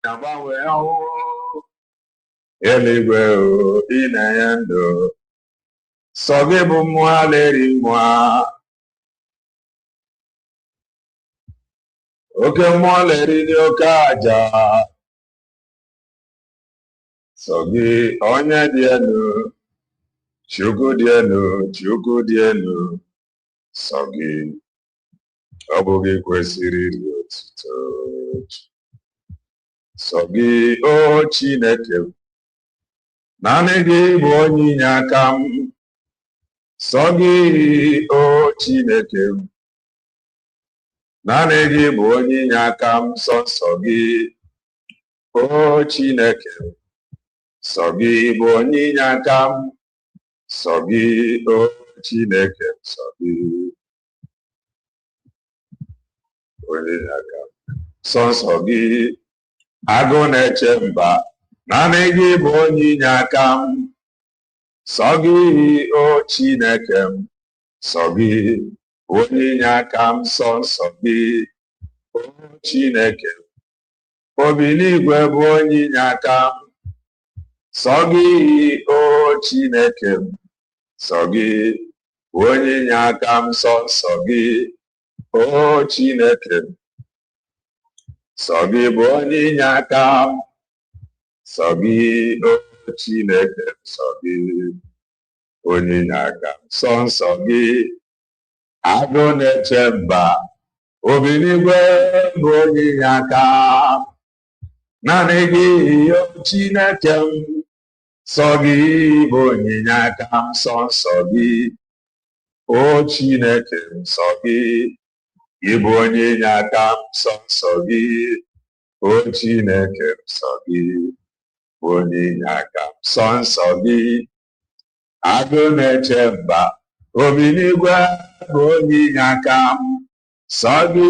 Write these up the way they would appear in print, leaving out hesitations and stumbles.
Nabawe awo eligwe o inayendo soge bụ mmụọ leri mmụọ oke mmụọ leri dị oke aja soge onye dị elu chukwu dị elu chukwu dị elu soge ọ bụghị kwesịrị iri otuto soge o Chineke naanị gị bụ onye inye aka m sọ gị o Chineke naanị gị bụ onye inye aka m sọ nsọ gị o Chineke sọ gị bụ onye inye aka m sọ gị o Chineke sọ gị onye inye aka m sọ nsọ gị agụ na-eche mba naanị gị bụ onye inye aka m sọ gị o Chineke m sọ gị bụ onye inye aka m sọ nsọ gị o Chineke obi n'igwe bụ onye inye aka m sọ gị o Chineke m sọ gị bụ onye inye aka m sọ nsọ gị o Chineke sọ gị bụ onye inye aka m sọ gị o Chineke sọ gị onye inye aka m sọ nsọ gị agụ na-eche mba obi n'igwe bụ onye inye aka naanị gị o Chineke m sọ gị bụ onye inye aka m sọ nsọ gị o Chineke m sọ gị gị bụ onye inye aka m sọ nsọ gị o Chineke m sọ gị onye inye aka m sọ nsọ gị agụ na-eche mba obi n'igwe bụ onye inye aka m sọ gị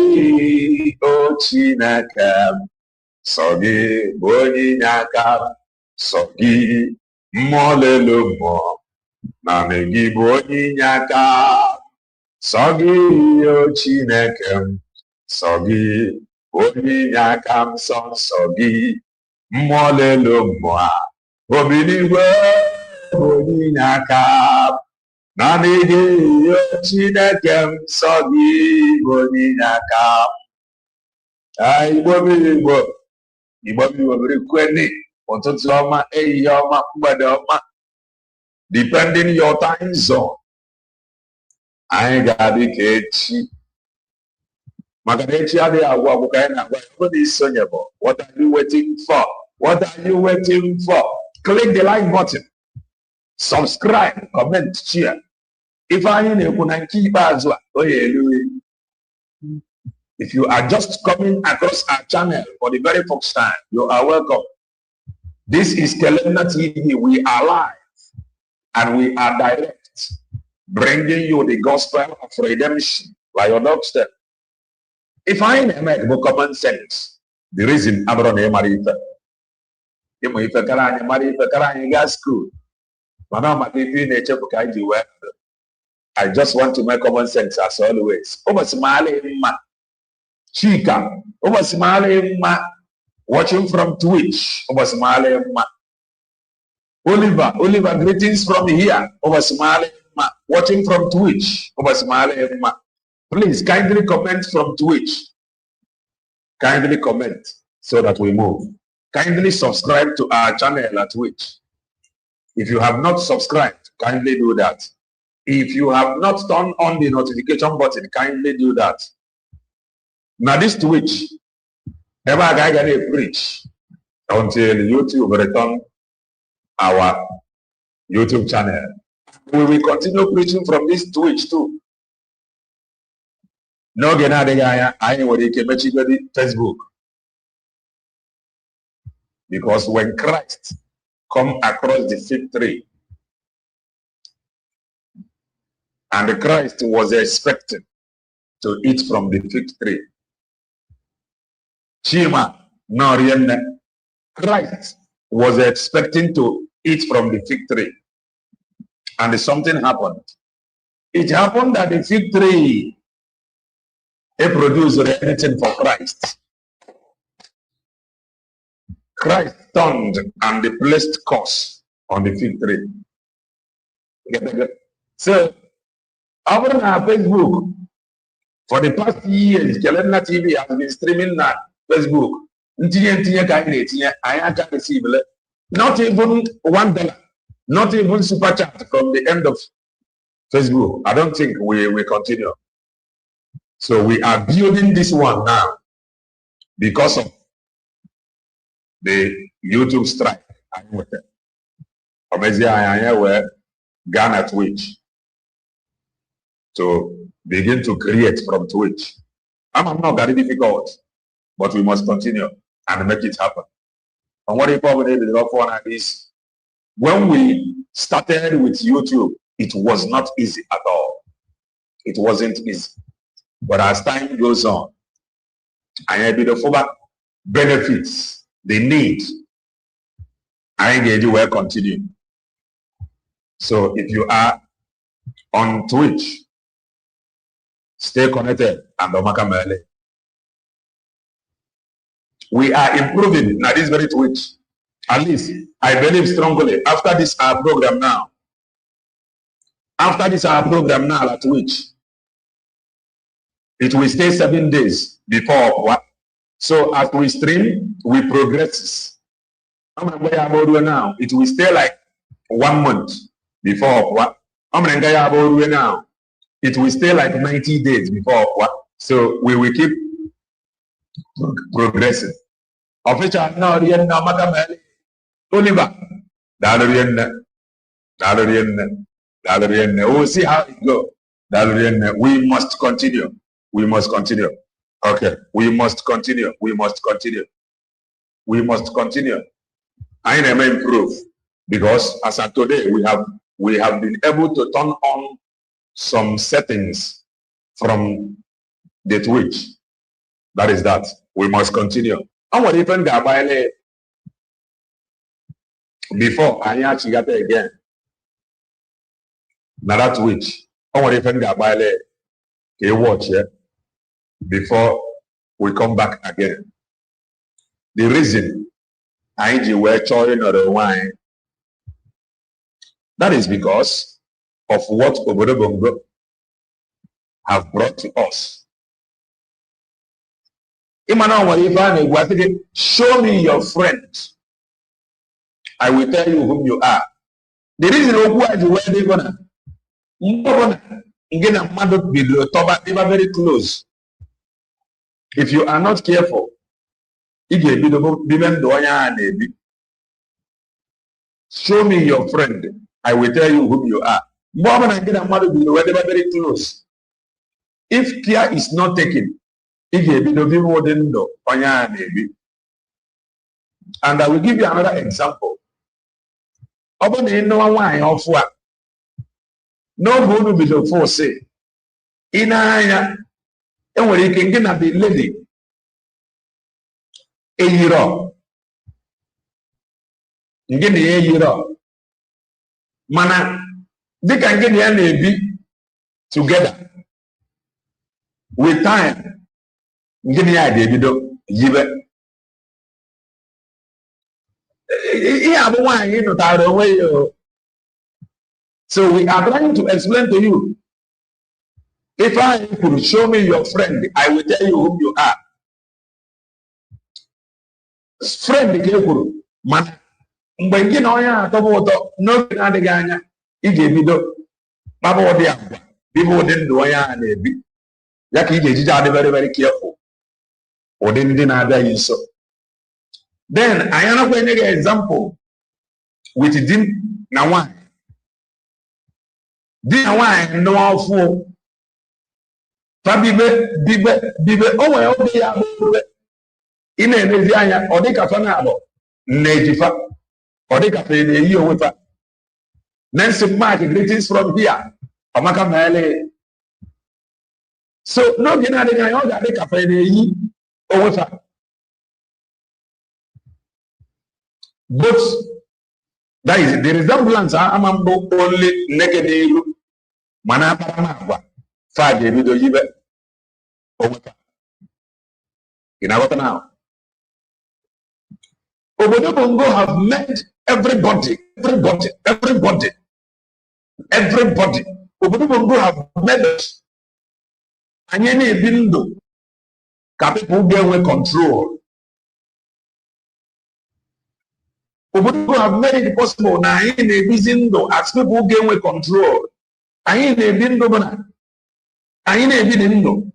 o Chineke m sọ gị bụ onye inye aka m sọ gị mmụọ lelu mmụọ naanị gị bụ onye inye aka sọ gị o Chineke m sọ gị bụ onye inye aka m sọ nsọ gị mmụọ lelu mmụọ obi n'igwe bụ onye inye aka naanị gị o Chineke m sọ gị bụ onye inye aka Igbo biri kweni ụtụtụ ọma ehihie ọma mgbede ọma depending your time zone anyị ga-adị ka echi maka na echi adịghị agwụ agwụ ka anyị na-agwa ya na isonye bụ what are you waiting for? What are you waiting for? Click the like button, subscribe, comment, share. If anyị na-ekwu na nke ikpeazụ a onye elu if you are just coming across our channel for the very first time, you are welcome. This is Kelena TV. We are live and we are direct, bringing you the gospel of redemption by your doorstep. If I make the common sense, the reason Abraham Marifa, gas school, I just want to make common sense as always. Over Somalia, Chika, over Somalia, watching from Twitch, over Somalia, Oliver, greetings from here, over Somalia, watching from Twitch, over Somalia. Please kindly comment from Twitch. Kindly comment so that we move. Kindly subscribe to our channel at Twitch. If you have not subscribed, kindly do that. If you have not turned on the notification button, kindly do that. Now this Twitch, ever I get preach until YouTube return our YouTube channel. We will continue preaching from this Twitch too. No I Facebook. Because when Christ come across the fig tree, and Christ was expecting to eat from the fig tree. Chima, no, Christ was expecting to eat from the fig tree. And something happened. It happened that the fig tree produce anything for Christ. Christ turned and they placed curse on the fig tree. So, over on Facebook, for the past years, Kelena TV has been streaming on Facebook. I can't receive not even $1, not even super chat from the end of Facebook. I don't think we continue. So we are building this one now because of the YouTube strike. Where Ghana Twitch to begin to create from Twitch. I'm not very difficult, but we must continue and make it happen. And what probably did is when we started with YouTube, it was not easy at all. It wasn't easy. But as time goes on, I be the former benefits, the need, I engage will continue. So if you are on Twitch, stay connected and Omakamele. We are improving now this very Twitch. At least I believe strongly after this our program now. After this our program now at Twitch, it will stay 7 days before what? So as we stream, we progress. Now it will stay like 1 month before what? Now it will stay like 90 days before what? So we will keep progressing. Official now Oliver. We'll see how it goes. We must continue. We must continue. Okay. We must continue. We must continue. We must continue. I never improve because as of today we have been able to turn on some settings from the Twitch. That is that. We must continue. And what even before I actually got it again. Now that Twitch. And what even a watch here before we come back again. The reason I were chewing or the wine, that is because of what Obodo Bongo have brought to us. Show me your friend. I will tell you whom you are. The reason why they gonna get a mother below, they are very close. If you are not careful, show me your friend. I will tell you whom you are. They are very close. If care is not taken, and I will give you another example. No one be the force say. Inaya, and when you can get a bit lady, a year. You get the year. Mana, they can get the NAB together with time. Give me idea, you don't give it. So we are trying to explain to you. If I could show me your friend, I will tell you whom you are. Friend, man. When you know ya, no Ganya, he gave me the Babo Diabla. People didn't do ya and be. Yaki is very, very careful. Or didn't deny so. Then I am going to give an example with Dim Nawan. Dim Nawan, no fool. Bibe, oh, I only have in a Neziah or the Cafanabo, Native or the Cafe, the year with her. Nancy Mark, greetings from here. Amaka Male. So, no, I order the Cafe, the year or with her. But that is the resemblance. I'm only negative. Manapa, 5 video yibe over. In our now. Obodo Bongo have made everybody. Obodo Bongo have made us. And you need window. People get away control. Obodo Bongo have made it possible. Now you need window as people get away control. And you need window. And you need window.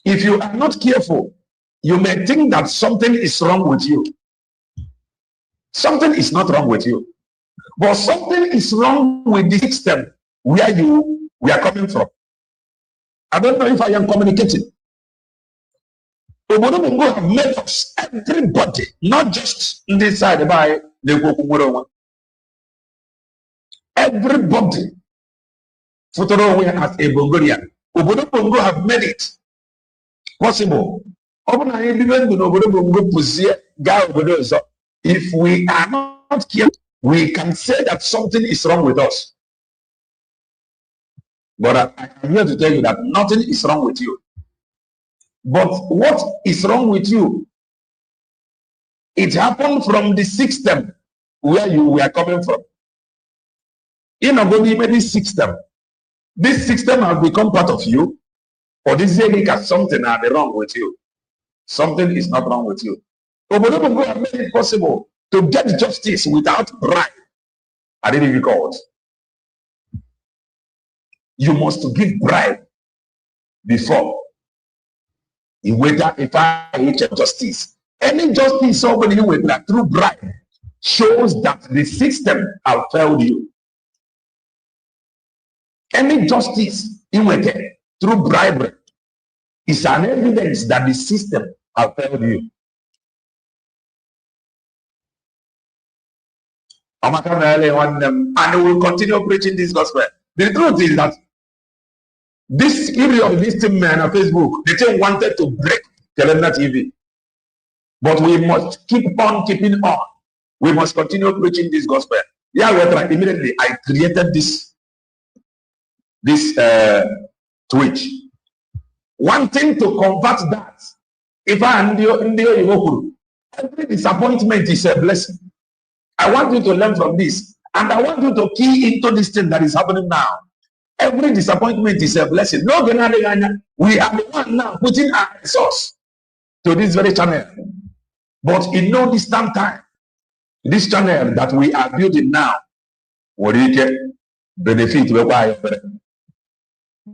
If you are not careful, you may think that something is wrong with you. Something is not wrong with you. But something is wrong with the system where we are coming from. I don't know if I am communicating. Obodo Bongo have made us, everybody, not just in this side by the Gokumuro. Everybody, Futuro as a Bongolian. Obodo Bongo have made it possible. If we are not careful, we can say that something is wrong with us. But I am here to tell you that nothing is wrong with you. But what is wrong with you? It happened from the system where you were coming from. In a body system, this system has become part of you, or this is something is wrong with you. Something is not wrong with you. Obodo Bongo have made it possible to get justice without bribe. I didn't even call it. You must give bribe before you wait if I justice. Any justice somebody with that through bribe shows that the system have failed you. Any justice in through bribery is an evidence that the system have failed you. And we will continue preaching this gospel. The truth is that this period, this team man on Facebook, they just wanted to break Calendar TV. But we must keep on keeping on. We must continue preaching this gospel. Yeah, we're trying. Immediately, I created this Twitch. Wanting to convert that. If I am every disappointment is a blessing. I want you to learn from this. And I want you to key into this thing that is happening now. Every disappointment is a blessing. No, we are the one now putting our resource to this very channel. But in no distant time, this channel that we are building now will get benefit.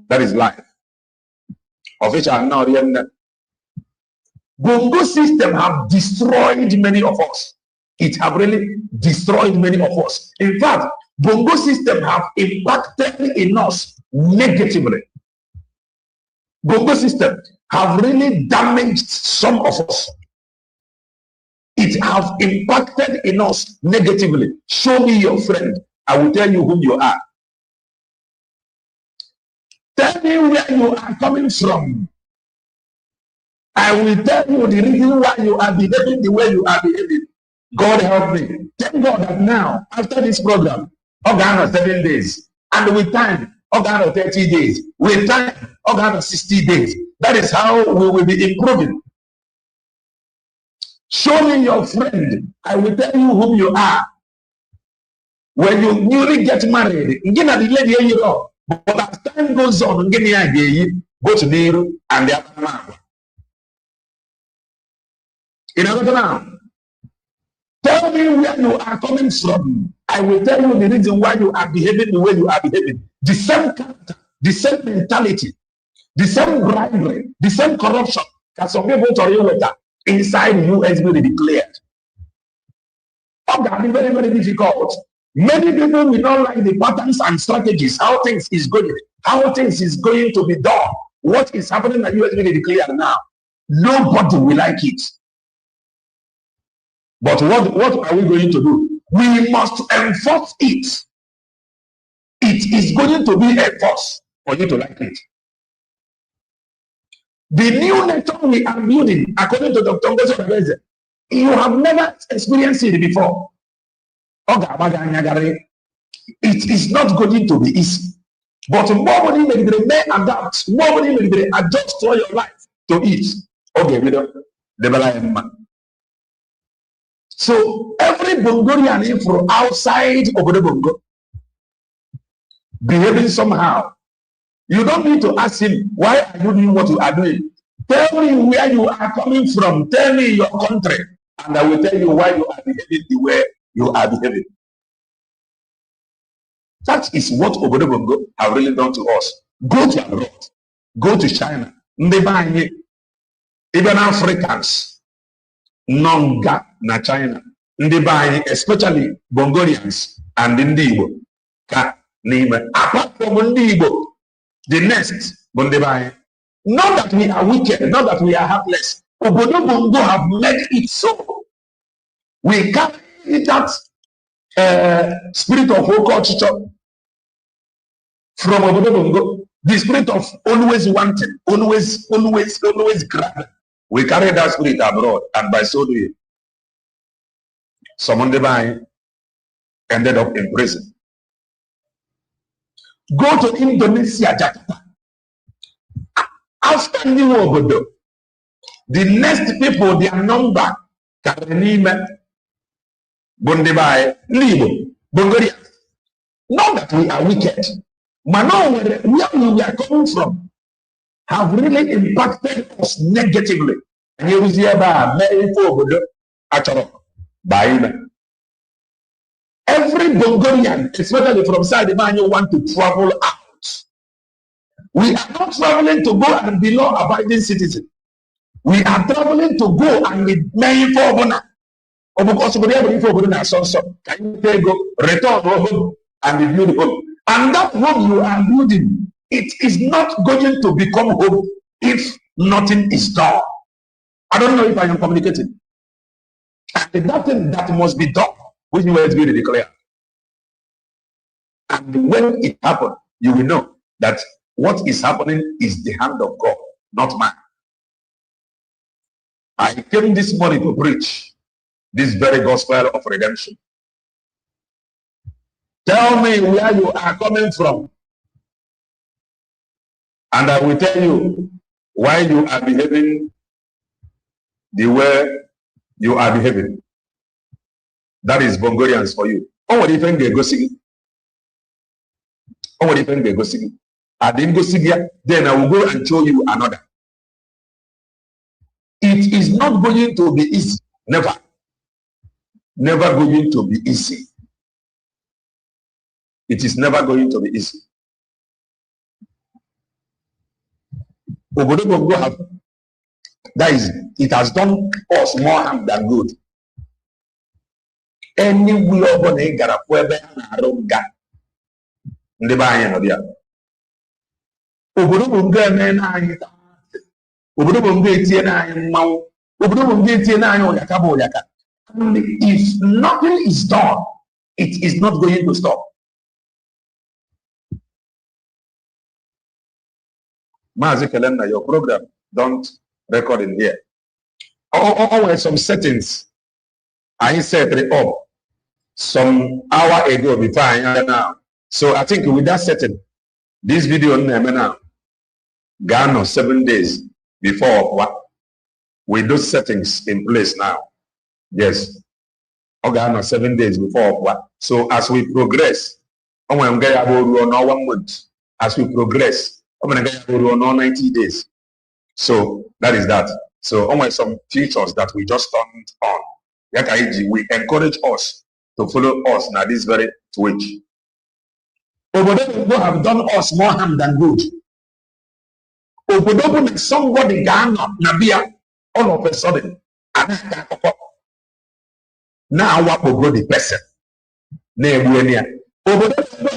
That is life. Of which I am now the Bongo system have destroyed many of us. It have really destroyed many of us. In fact, Bongo system have impacted in us negatively. Bongo system have really damaged some of us. It have impacted in us negatively. Show me your friend. I will tell you who you are. Tell me where you are coming from. I will tell you the reason why you are behaving the way you are behaving. God help me. Thank God that now, after this program, organ 7 days, and with time, organ 30 days, with time, organ 60 days. That is how we will be improving. Show me your friend. I will tell you whom you are. When you newly get married, you get the lady you know. But as time goes on, go to Nero and the other man. In other now, tell me where you are coming from. I will tell you the reason why you are behaving the way you are behaving. The same character, the same mentality, the same bribery, the same corruption. Because some people tell you that inside you has been declared. Oh, that is very, very difficult. Many people will not like the patterns and strategies, how things is going, how things is going to be done. What is happening that you has been declared now. Nobody will like it. But what are we going to do? We must enforce it. It is going to be a force for you to like it. The new nature we are building, according to Dr. Ngozi, you have never experienced it before. It is not going to be easy. But more money may adapt, more money may adjust to your life to it. Okay, we don't. So every Bongorian from outside Obodo Bongo behaving somehow, you don't need to ask him, why are you doing what you are doing? Tell me where you are coming from. Tell me your country. And I will tell you why you are behaving the way you are behaving. That is what Obodo Bongo have really done to us. Go to abroad. Go to China. Even Africans. Nonga na China. Especially Bongorians and Indigo. Apart from Indigo, the next, not that we are wicked, not that we are heartless. Obodo Bongo have made it so. We carry that spirit of culture from Obodo Bongo, the spirit of always wanting, always grabbing. We carry that spirit abroad, and by so doing, someone ended up in prison. Go to Indonesia, Jakarta. After New Obodo, the next people, their number, Karenime, Bondebai, Libo, Bongoria. Not that we are wicked, but no, where we are coming from have really impacted us negatively. And here is Every Bongorian, especially from Sadimano, want to travel out. We are not traveling to go and be law-abiding citizens. We are traveling to go and be made for honor. Or because we are for honor, so can you go return home and build home? And that home you are building, it is not going to become home if nothing is done. I don't know if I am communicating. And nothing that must be done, which will be declared. And when it happens, you will know that what is happening is the hand of God, not mine. I came this morning to preach this very gospel of redemption. Tell me where you are coming from, and I will tell you why you are behaving the way you are behaving. That is Bongorians for you. Oh, what if they go singing? Oh, what if they go singing? I didn't go sing here, then I will go and show you another. It is not going to be easy. Never. Never going to be easy. It is never going to be easy. Obodo Bongo have, that is, it has done us more harm than good. Anywhere on a Garapuebe and Aronga. Obodo Bongo men are Obodo Bongo etie na anyị mmanwụ. Obodo Bongo etie na anyị oyaka bụ oyaka. And if nothing is done, it is not going to stop. Mazi Kelena, your program don't record in here. Always some settings I set it up some hour ago before I am now. So I think with that setting, this video now gone 7 days before what with those settings in place now. Yes. Okay, 7 days before what. So as we progress, I'm going to get 1 month. As we progress, I'm going to get 90 days. So that is that. So some features that we just turned on. We encourage us to follow us now this very Twitch. Obodo have done us more harm than good. Obodo somebody gone up Nabia all of a sudden. Now what will go the person? Obodo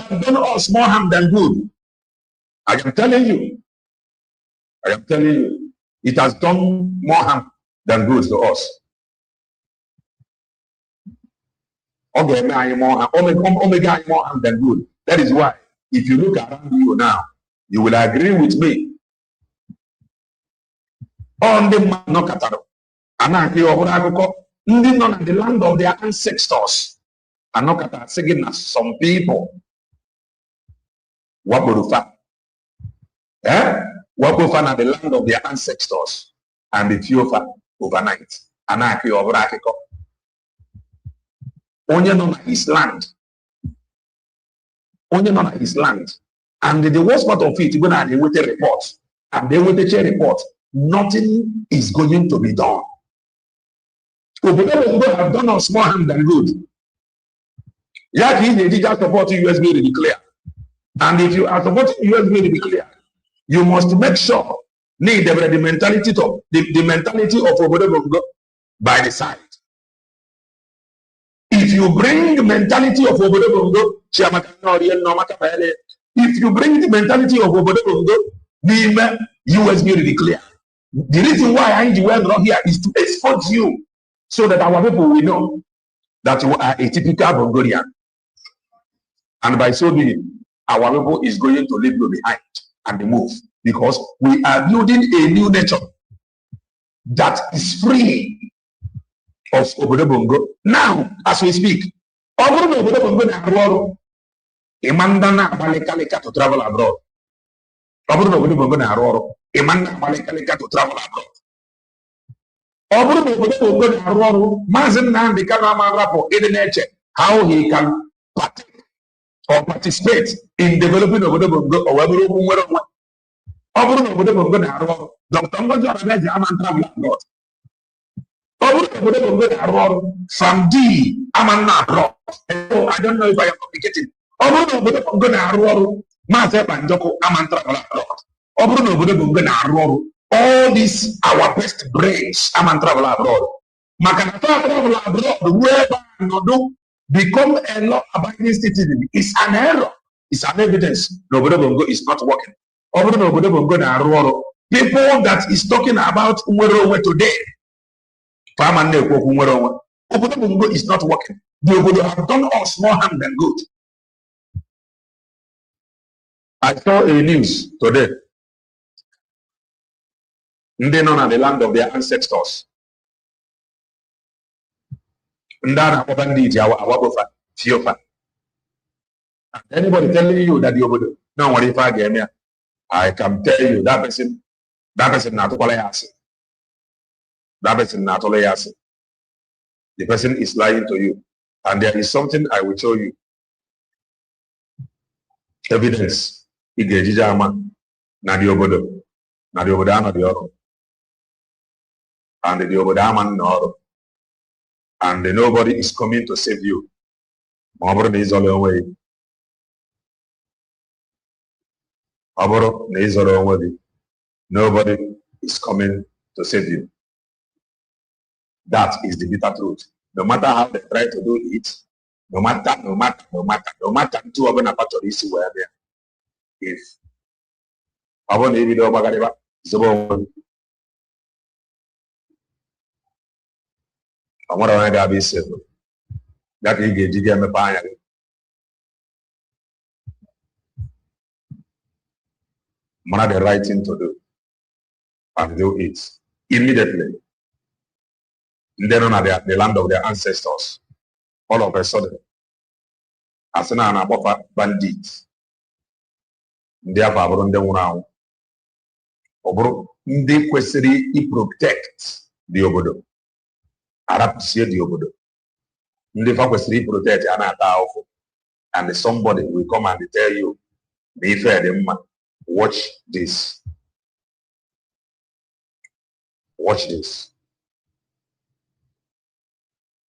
have done us more harm than good. I am telling you. I am telling you. It has done more harm than good to us. Omega more harm than good. That is why, if you look around you now, you will agree with me. On the Manokataro, Anaki or Horagoko, not in the land of their ancestors. Anokata, saying some people. Waburufa. Waburufa at the land of their ancestors. And the Fiofa overnight. Anaki or Horakiko. onye nọ na his land. Only nọ na his land. And the worst part of it, when they wait a report, and they wait a report, nothing is going to be done. So people have done us more harm than good. Yeah, they just supporting US to declare. And if you are supporting US to declare, you must make sure the mentality of the mentality of Obodo by the side. If you bring the mentality of Obodo Bongo, if you bring the mentality of Obodo Bongo, the US will declare. The reason why I am not here is to expose you so that our people will know that you are a typical Bongolian. And by so doing, our people is going to leave you behind and move, because we are building a new nature that is free of Obodo Bongo. Now, as we speak, Obodo Bongo na Imandana Balekaleka to travel abroad. Obodo Bongo na Imanda Balekaleka to travel abroad. Obodo Bongo na Mazen Nandi Kanama Rapo in the nature how he can partake or participate in developing Obodo Bongo or Obodo Bongo. Obodo Bongo na Dr. Ngojo Abeji Aman travel abroad. From D, I'm not abroad. I don't know if I am communicating. All these our best brains, I'm on travel abroad. Makanata travel abroad, wherever no become a law abiding citizen is an error. It's an evidence. Obodo Bongo is not working. People that is talking about Uwerowe today. Obodo Bongo is not working. The Obodo have done us more harm than good. I saw a news today. They know the land of their ancestors. Anybody telling you that the Obodo, no worry if I get me, I can tell you that person not to that person not only has it. The person is lying to you. And there is something I will show you. Evidence. Igejijama na di obodo. Na di obodo ano di oro. And the obodo aman no oro. And nobody is coming to save you. Oboro is all away. Oboro is all away. Nobody is coming to save you. That is the bitter truth. No matter how they try to do it, no matter, two of them are part of this where there. If I want to video Bagadeva, I want to be safe. That is the GM Paya. One of the right thing to do and do it immediately. Then on the land of their ancestors, all of a sudden, as an above bandits, therefore, they question protect the Obodo. Arab see the Obodo. They question protect and somebody will come and tell you, be fair, watch this. Watch this.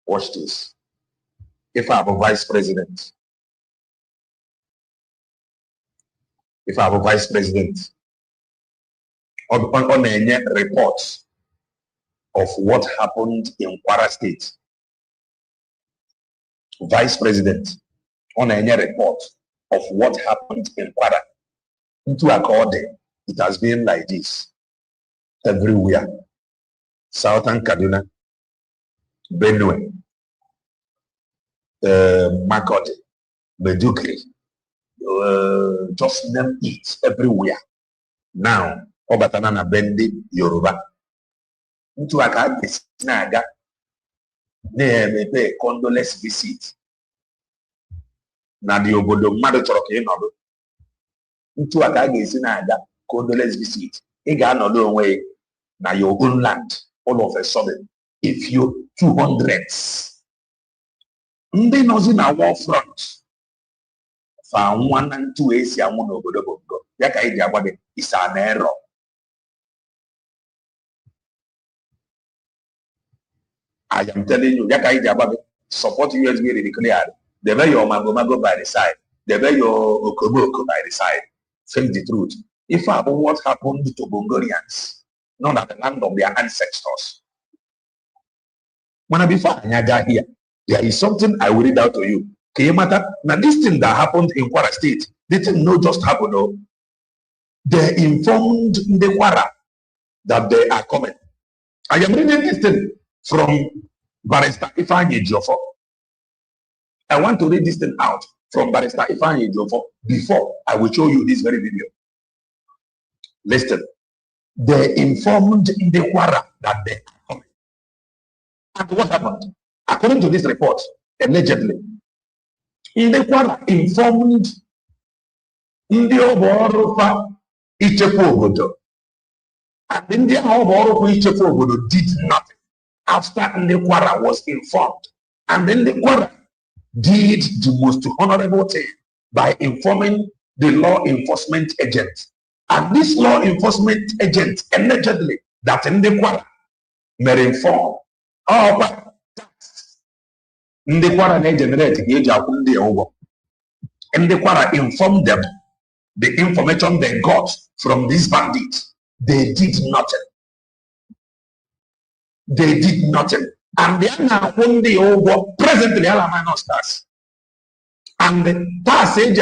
Watch this. If I have a vice president, on a report of what happened in Kwara State, vice president, on a report of what happened in Kwara, into according, it has been like this everywhere. Southern Kaduna, Benue, Makode, Medugri, just name it everywhere. Now, Obatanana Bendi, Yoruba. Into a card, Naga, they pay condolence visit. Now, the Obodo Madotoroke, into a card, Naga, condolence visit. It got no long way. Now, your own land, all of a sudden, if you 200s, Ndị nọzi na war front fa nwa na ntụ esi anwụ n'obodo Bongo ya ka iji agwa gị is an error. I am telling you, ya ka iji agwa gị support USB declared. Debe your mago by the side. Debe your okobo by the side. Face the truth. If I know what happened to Bongolians, not at the land of their ancestors. When before I got here, there is something I will read out to you. Now this thing that happened in Kwara State, this thing not just happened. No. They informed the Kwara that they are coming. I am reading this thing from Barrister Ifeanyi Ejiofor. I want to read this thing out from Barrister Ifeanyi Ejiofor before I will show you this very video. Listen. They informed the Kwara that they are coming. And what happened? According to this report, allegedly, the Kwara informed ndị ọbọrụfa ichekwa obodo. And ndị ọbọrụfa ichekwa obodo did nothing after the Kwara was informed. And then the Kwara did the most honorable thing by informing the law enforcement agent. And this law enforcement agent allegedly that in the Kwara may inform tax. In the Kwara they generate and the Kwara informed them the information they got from these bandits. They did nothing. They did nothing. And they are now presently stars. And the passage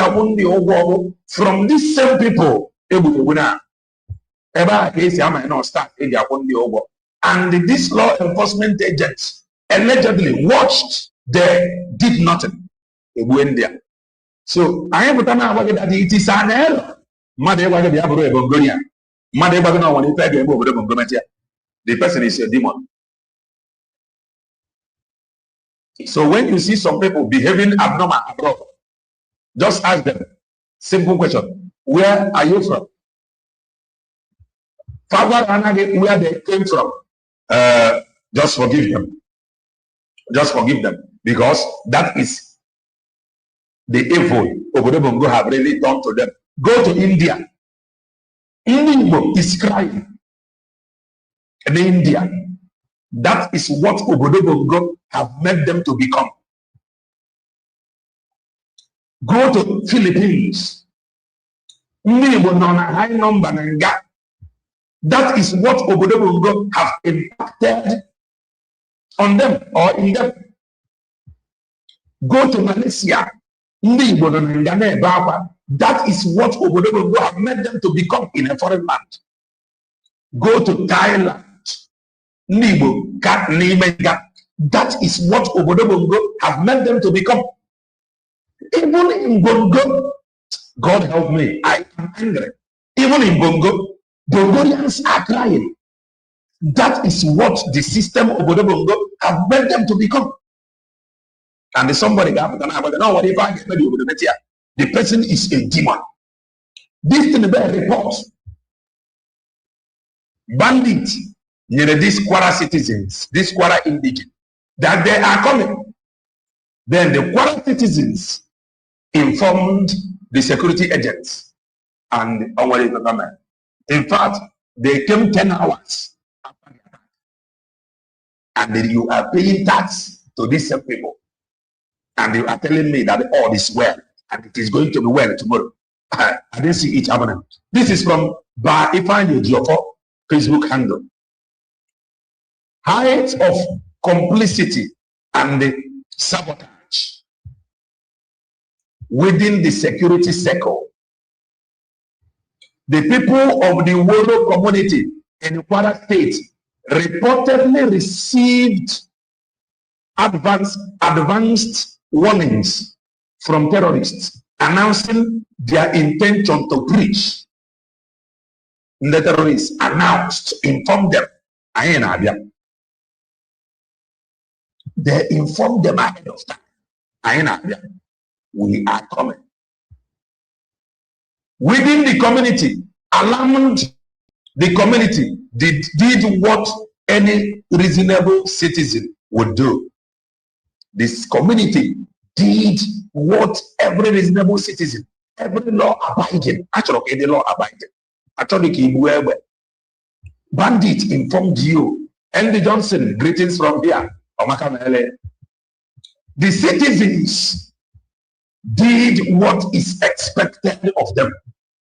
from these same people. And this law enforcement agents allegedly watched, they did nothing. They went there. So I am that it is an error. The person is a demon. So when you see some people behaving abnormal abroad, just ask them simple question. Where are you from? Father, where they came from? Just forgive them. Just forgive them. Because that is the evil Obodo Bongo have really done to them. Go to India. India is crying. In India, that is what Obodo Bongo have made them to become. Go to Philippines. High number. That is what Obodo Bongo have impacted on them or in them. Go to Malaysia. That is what Obodo Bongo have made them to become in a foreign land. Go to Thailand. That is what Obodo Bongo have made them to become. Even in Bongo, God help me, I am angry. Even in Bongo, Bongolians are crying. That is what the system of Obodo Bongo have made them to become. And somebody got no, what if I get maybe over the person is a demon. This thing about reports. Bandits, these Kwara citizens, these Kwara indigenous, that they are coming. Then the Kwara citizens informed the security agents and our government. In fact, they came 10 hours after the attack. And then you are paying tax to these same people. And you are telling me that all is well and it is going to be well tomorrow. I didn't see it happening. This is from Ifeanyi Ejiofor Facebook handle. Height of complicity and sabotage within the security circle. The people of the Woro community in Kwara State reportedly received advanced warnings from terrorists announcing their intention to breach. The terrorists announced, informed them. They informed them ahead of time. We are coming. Within the community, alarmed the community did what any reasonable citizen would do. this community did what every reasonable citizen, every law abiding, actually the law abiding, actually bandit informed you. Andy Johnson, greetings from here. The citizens did what is expected of them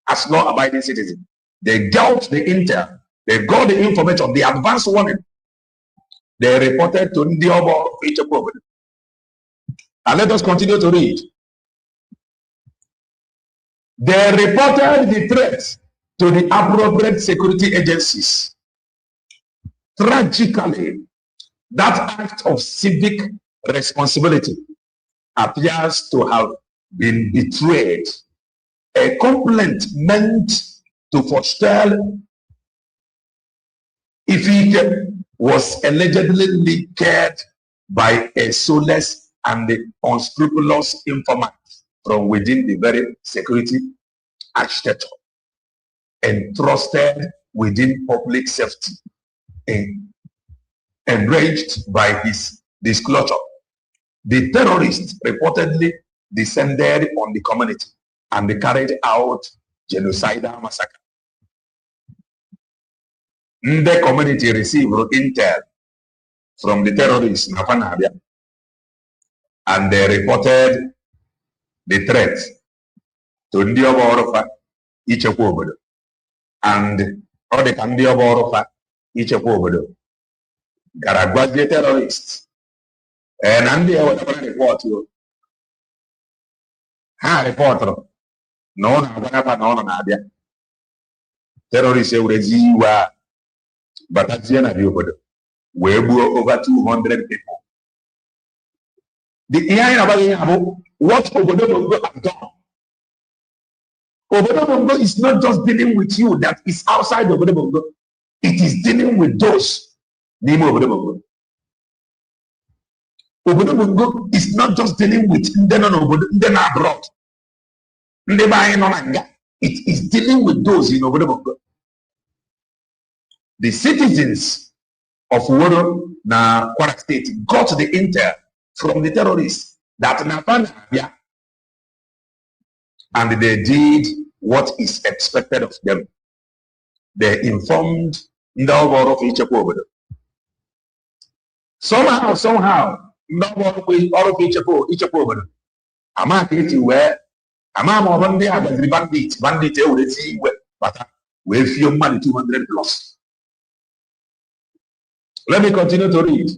as law-abiding citizens. They got the intel, they got the information, the advance warning. They reported to Ndiobo Ichekwu. And let us continue to read. They reported the threat to the appropriate security agencies. Tragically, that act of civic responsibility appears to have been betrayed. A complaint meant to forestall Ifike was allegedly leaked by a soulless and unscrupulous informant from within the very security architecture entrusted within public safety, enraged by his disclosure. The terrorists reportedly descended on the community and carried out genocidal massacre. The community received intel from the terrorists in Afanabia, and they reported the threat to Ndiobo Orofa Ichekwu Obodo, and all the Ndiobo Orofa Ichekwu Obodo Garagwazi terrorists and they were report you. Ha report no na terrorists were but at the end of the obodo we over 200 people. The AI about what Obodo Bongo have done. Obodo Bongo is not just dealing with you that is outside Obodo Bongo. It is dealing with those Nimo Obodo Bongo. Obodo Bongo is not just dealing with Ndena abroad. It is dealing with those in Obodo Bongo. The citizens of Woro na Kwara State got the intel from the terrorists that Nafanabia, and they did what is expected of them. They informed Ndaworo of Ichekwu Obodo. Somehow, Ndaworo of Ichekwu Obodo. Ama kiti where ama mo bande abazri bandit e we see but we feel money 200 plus. Let me continue to read.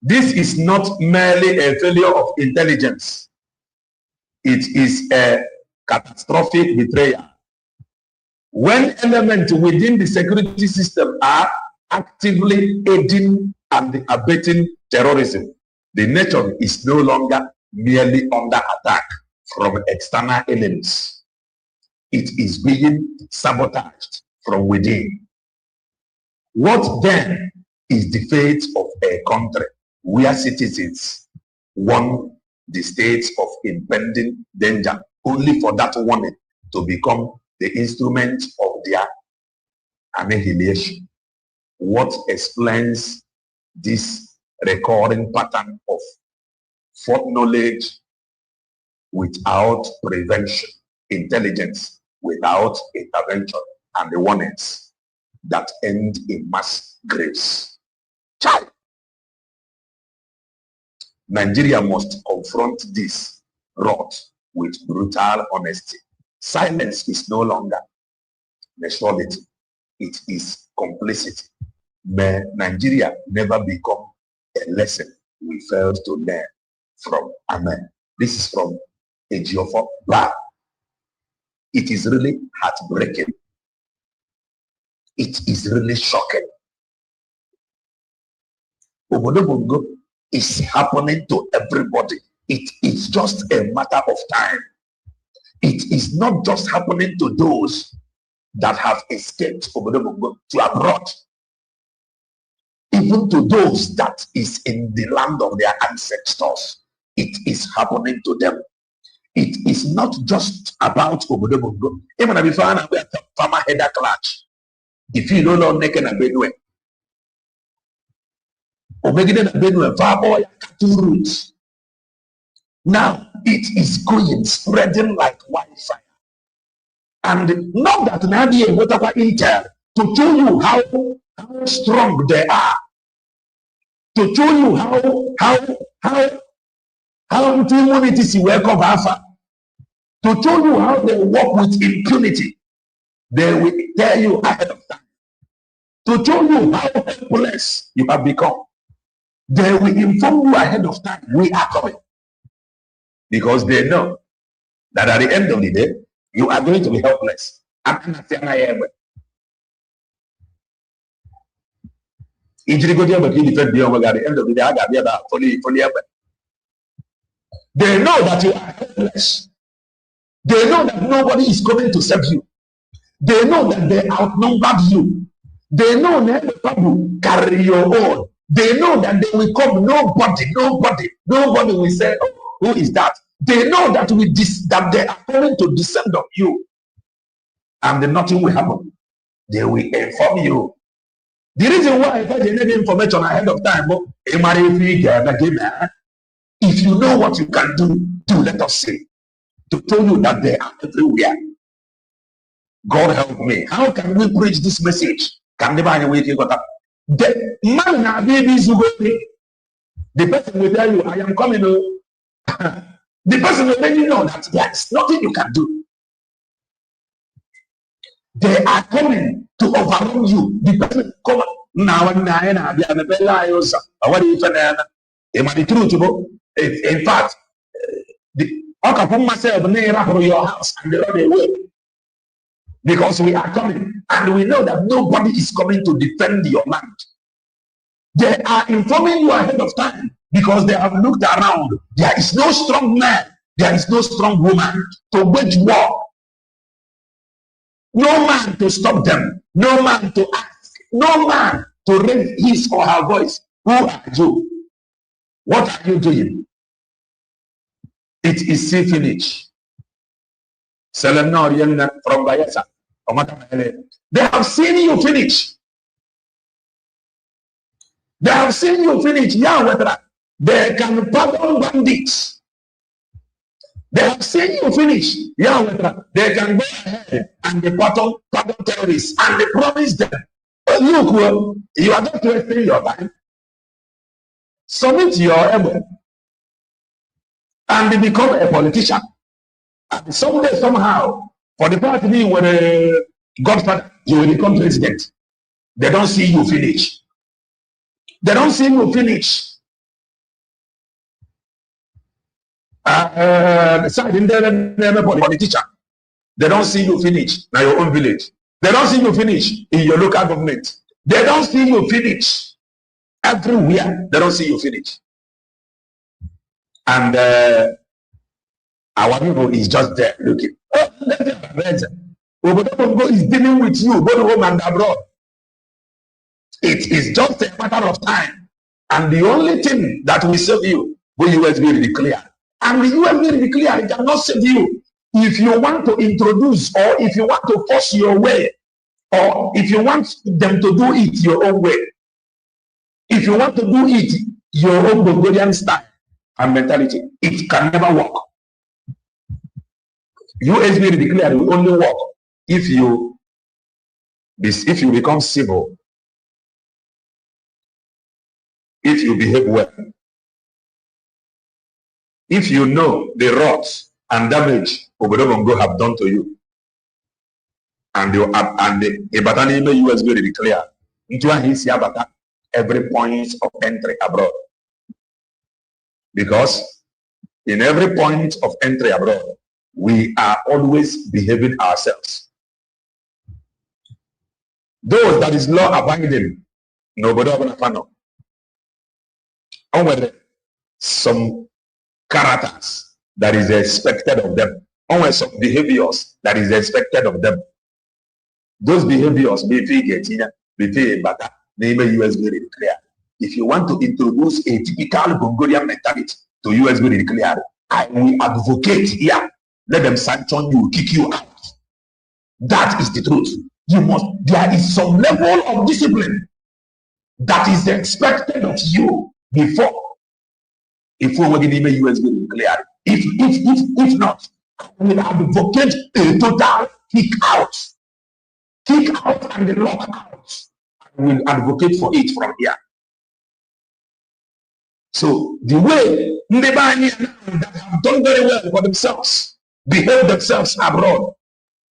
This is not merely a failure of intelligence. It is a catastrophic betrayal. When elements within the security system are actively aiding and abetting terrorism, the nation is no longer merely under attack from external enemies. It is being sabotaged from within. What then is the fate of a country where citizens warn the states of impending danger only for that warning to become the instrument of their annihilation? What explains this recurring pattern of foreknowledge without prevention, intelligence without intervention, and the warnings that end in mass graves? Child. Nigeria must confront this rot with brutal honesty. Silence is no longer neutrality. It is complicity. May Nigeria never become a lesson we failed to learn from. Amen. This is from Ejiofor Ba. It is really heartbreaking. It is really shocking. Obodo Bongo is happening to everybody. It is just a matter of time. It is not just happening to those that have escaped Obodo Bongo to abroad. Even to those that is in the land of their ancestors, it is happening to them. It is not just about Obodo Bongo. Even if you find a farmer header clutch, if you don't know naked and bedouin, Two roots. Now it is going, spreading like wildfire. And not that Nadia whatever intel to show you how strong they are, to show you how immunity work of Biafra, to show you how they work with impunity. They will tell you ahead of time. To show you how helpless you have become. They will inform you ahead of time. We are coming. Because they know that at the end of the day, you are going to be helpless. At the end of the day, I got the fully. They know that you are helpless. They know that nobody is coming to save you. They know that they outnumbered you. They know that the people carry your own. They know that they will come. Nobody will say, oh, who is that? They know that that they are coming to descend on you, and then nothing will happen. They will inform you. The reason why I need information ahead of time, if you know what you can do, let us say, to tell you that they are everywhere. God help me. How can we preach this message? Can the man babies the person will tell you, I am coming. The person will let you know that there is nothing you can do. They are coming to overrun you. The person come now and the truth. In fact, I can put myself near your house and the other way. Because we are coming and we know that nobody is coming to defend your land. They are informing you ahead of time because they have looked around. There is no strong man, there is no strong woman to wage war. No man to stop them, no man to ask, no man to raise his or her voice. Who are you? What are you doing? It is still finished. From Bayelsa. They have seen you finish. They have seen you finish. They can pardon bandits. They have seen you finish. They can go ahead and they pardon terrorists and they promise them. Look, you are not wasting your time. Submit your ego and become a politician. And someday, somehow, for the party being with a godfather, you will become president. They don't see you finish. They don't see you finish. Politician. They don't see you finish in your own village. They don't see you finish in your local government. They don't see you finish everywhere. They don't see you finish. And our people is just there looking. Obodobo is dealing with you, both home and abroad. It is just a matter of time. And the only thing that will save you will USB declare. And the USB declare cannot save you. If you want to introduce or if you want to force your way, or if you want them to do it your own way, if you want to do it your own Bulgarian style and mentality, it can never work. USB declare will only work if you become civil, if you behave well, if you know the rot and damage Obodobo have done to you, and the USB declare into every point of entry abroad. Because in every point of entry abroad, we are always behaving ourselves. Those that is law abiding, nobody of know. Only some characters that is expected of them. Only some behaviors that is expected of them. Those behaviors may be better. Name USB declare. If you want to introduce a typical Bulgarian mentality to USB declare, I will advocate here. Let them sanction you, kick you out. That is the truth. You must. There is some level of discipline that is expected of you before. If we were going to USB clear, if not, I will advocate a total kick out and lock out. I will advocate for it from here. So the way that have done very well for themselves, behave themselves abroad,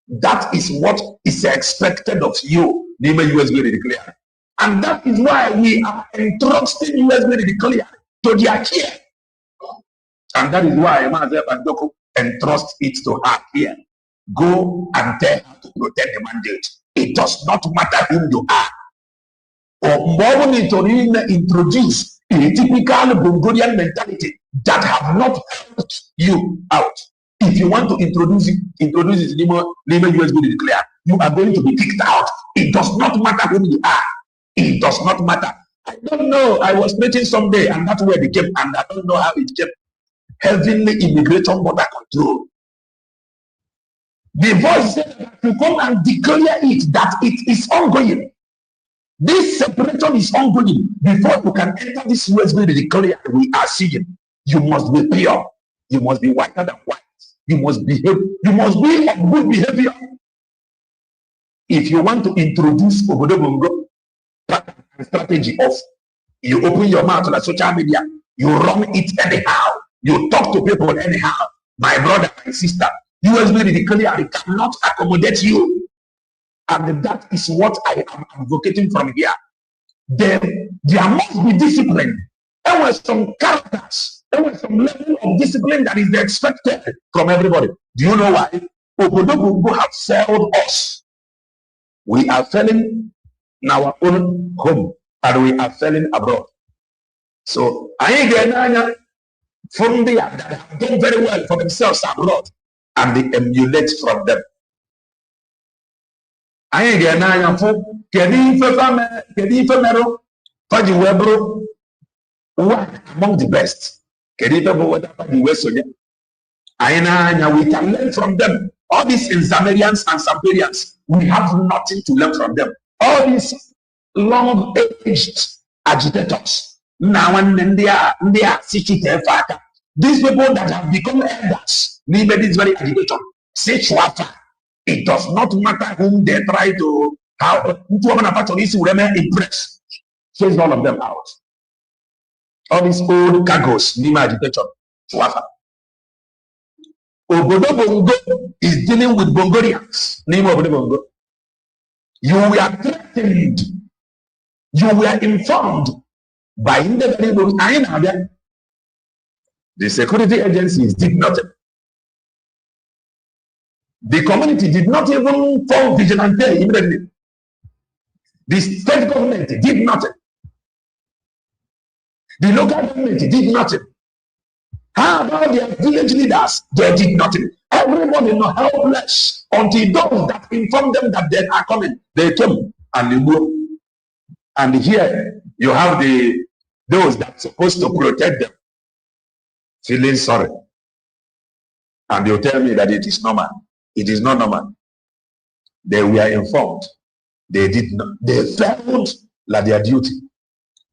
that is what is expected of you. The US will declare. And that is why we are entrusting US will declare to their care. And that is why myself and Doko entrust it to her here. Go and tell her to protect the mandate. It does not matter who you are. Or more need to introduce a typical Bongolian mentality that have not helped you out. If you want to introduce it Lima US will declare, you are going to be kicked out. It does not matter who you are. It does not matter. I don't know. I was preaching someday, and that's where it came, and I don't know how it came. Heavenly immigration border control. The voice said that to come and declare it that it is ongoing. This separation is ongoing. Before you can enter this USB declare we are seeing, you must be pure. You must be whiter than white. You must behave. You must be of good behavior. If you want to introduce Obodobongo strategy of you open your mouth on the social media, you run it anyhow, you talk to people anyhow, my brother, my sister, USB declare it cannot accommodate you. And that is what I am advocating from here. Then there must be discipline. There were some characters. There was some level of discipline that is expected from everybody. Do you know why? Obodobogo have failed us. We are failing in our own home and we are failing abroad. So I get from there that have done very well for themselves abroad and they emulate from them. I get one among the best. We can learn from them. All these Zamarians and Sambarians, we have nothing to learn from them. All these long-aged agitators, now and then they are these people that have become elders, maybe this very agitation, it does not matter whom they try to impress. Chase all of them out. All these old cargoes, Nima agitation, Obodobongo is dealing with Bongolians. Name of Obodobongo. You were threatened. You were informed by the security agencies did nothing. The community did not even form vigilante immediately. The state government did nothing. The local government did nothing. How about their village leaders? They did nothing. Everybody know helpless until those that informed them that they are coming, they came and they go. And here you have those that are supposed to protect them feeling sorry. And they'll tell me that it is normal. It is not normal. They were informed. They did not. They failed like their duty.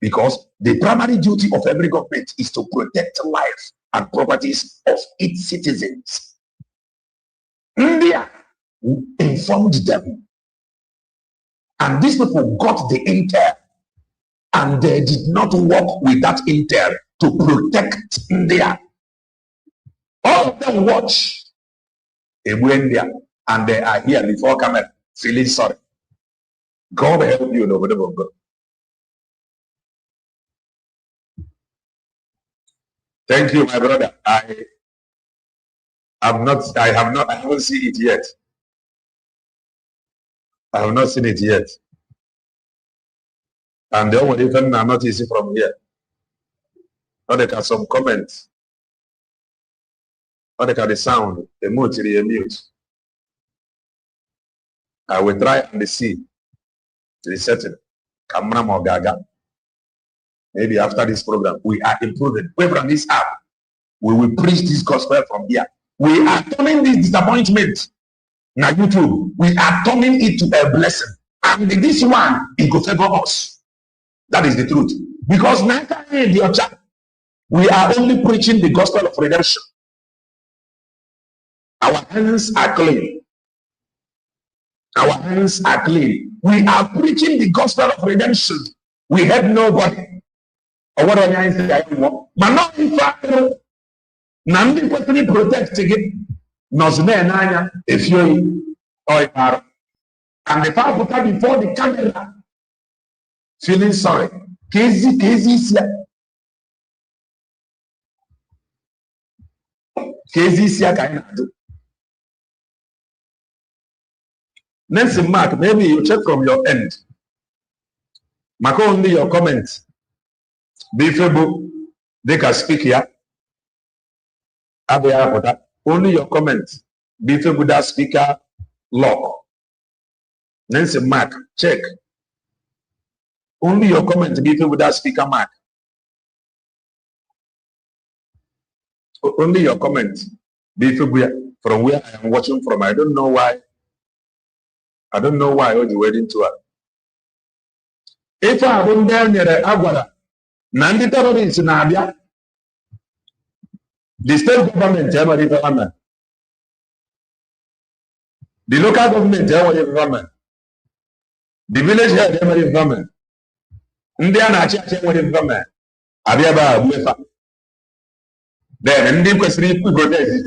Because the primary duty of every government is to protect life and properties of its citizens. India informed them. And these people got the intel. And they did not work with that intel to protect India. All of them watch India and they are here before camera feeling sorry. God help you, nobody will go. Thank you, my brother. I haven't seen it yet. I have not seen it yet. And the only thing I'm not easy from here. Or they got some comments. Or they got the sound, the mute, the mute. I will try and see the setting. Camera more gaga. Maybe after this program, we are improving. Away from this app, we will preach this gospel from here. We are turning this disappointment. Now YouTube, we are turning it to a blessing. And this one, it will favor us. That is the truth. Because we are only preaching the gospel of redemption. Our hands are clean. Our hands are clean. We are preaching the gospel of redemption. We have nobody. Or what am I saying? But in fact, Nandi Potri protecting it. Nozne if you or and the father come before the camera feeling sorry. Kezi Sia kind of do. Nancy Mark, maybe you check from your end. Mark only your comments. Be favorable. They can speak here. Only your comments. Be favorable that speaker lock. Nancy Mark, check. Only your comments. Be favorable that speaker mark. Only your comments. Be favorable from where I am watching from. I don't know why. I don't know why you're waiting to her. If I don't down there, Agwara, Nandi terrorists in Abia, the state government, the local government, the village head, government, Indiana, government, Abia, Biafra. Then, and the question protest,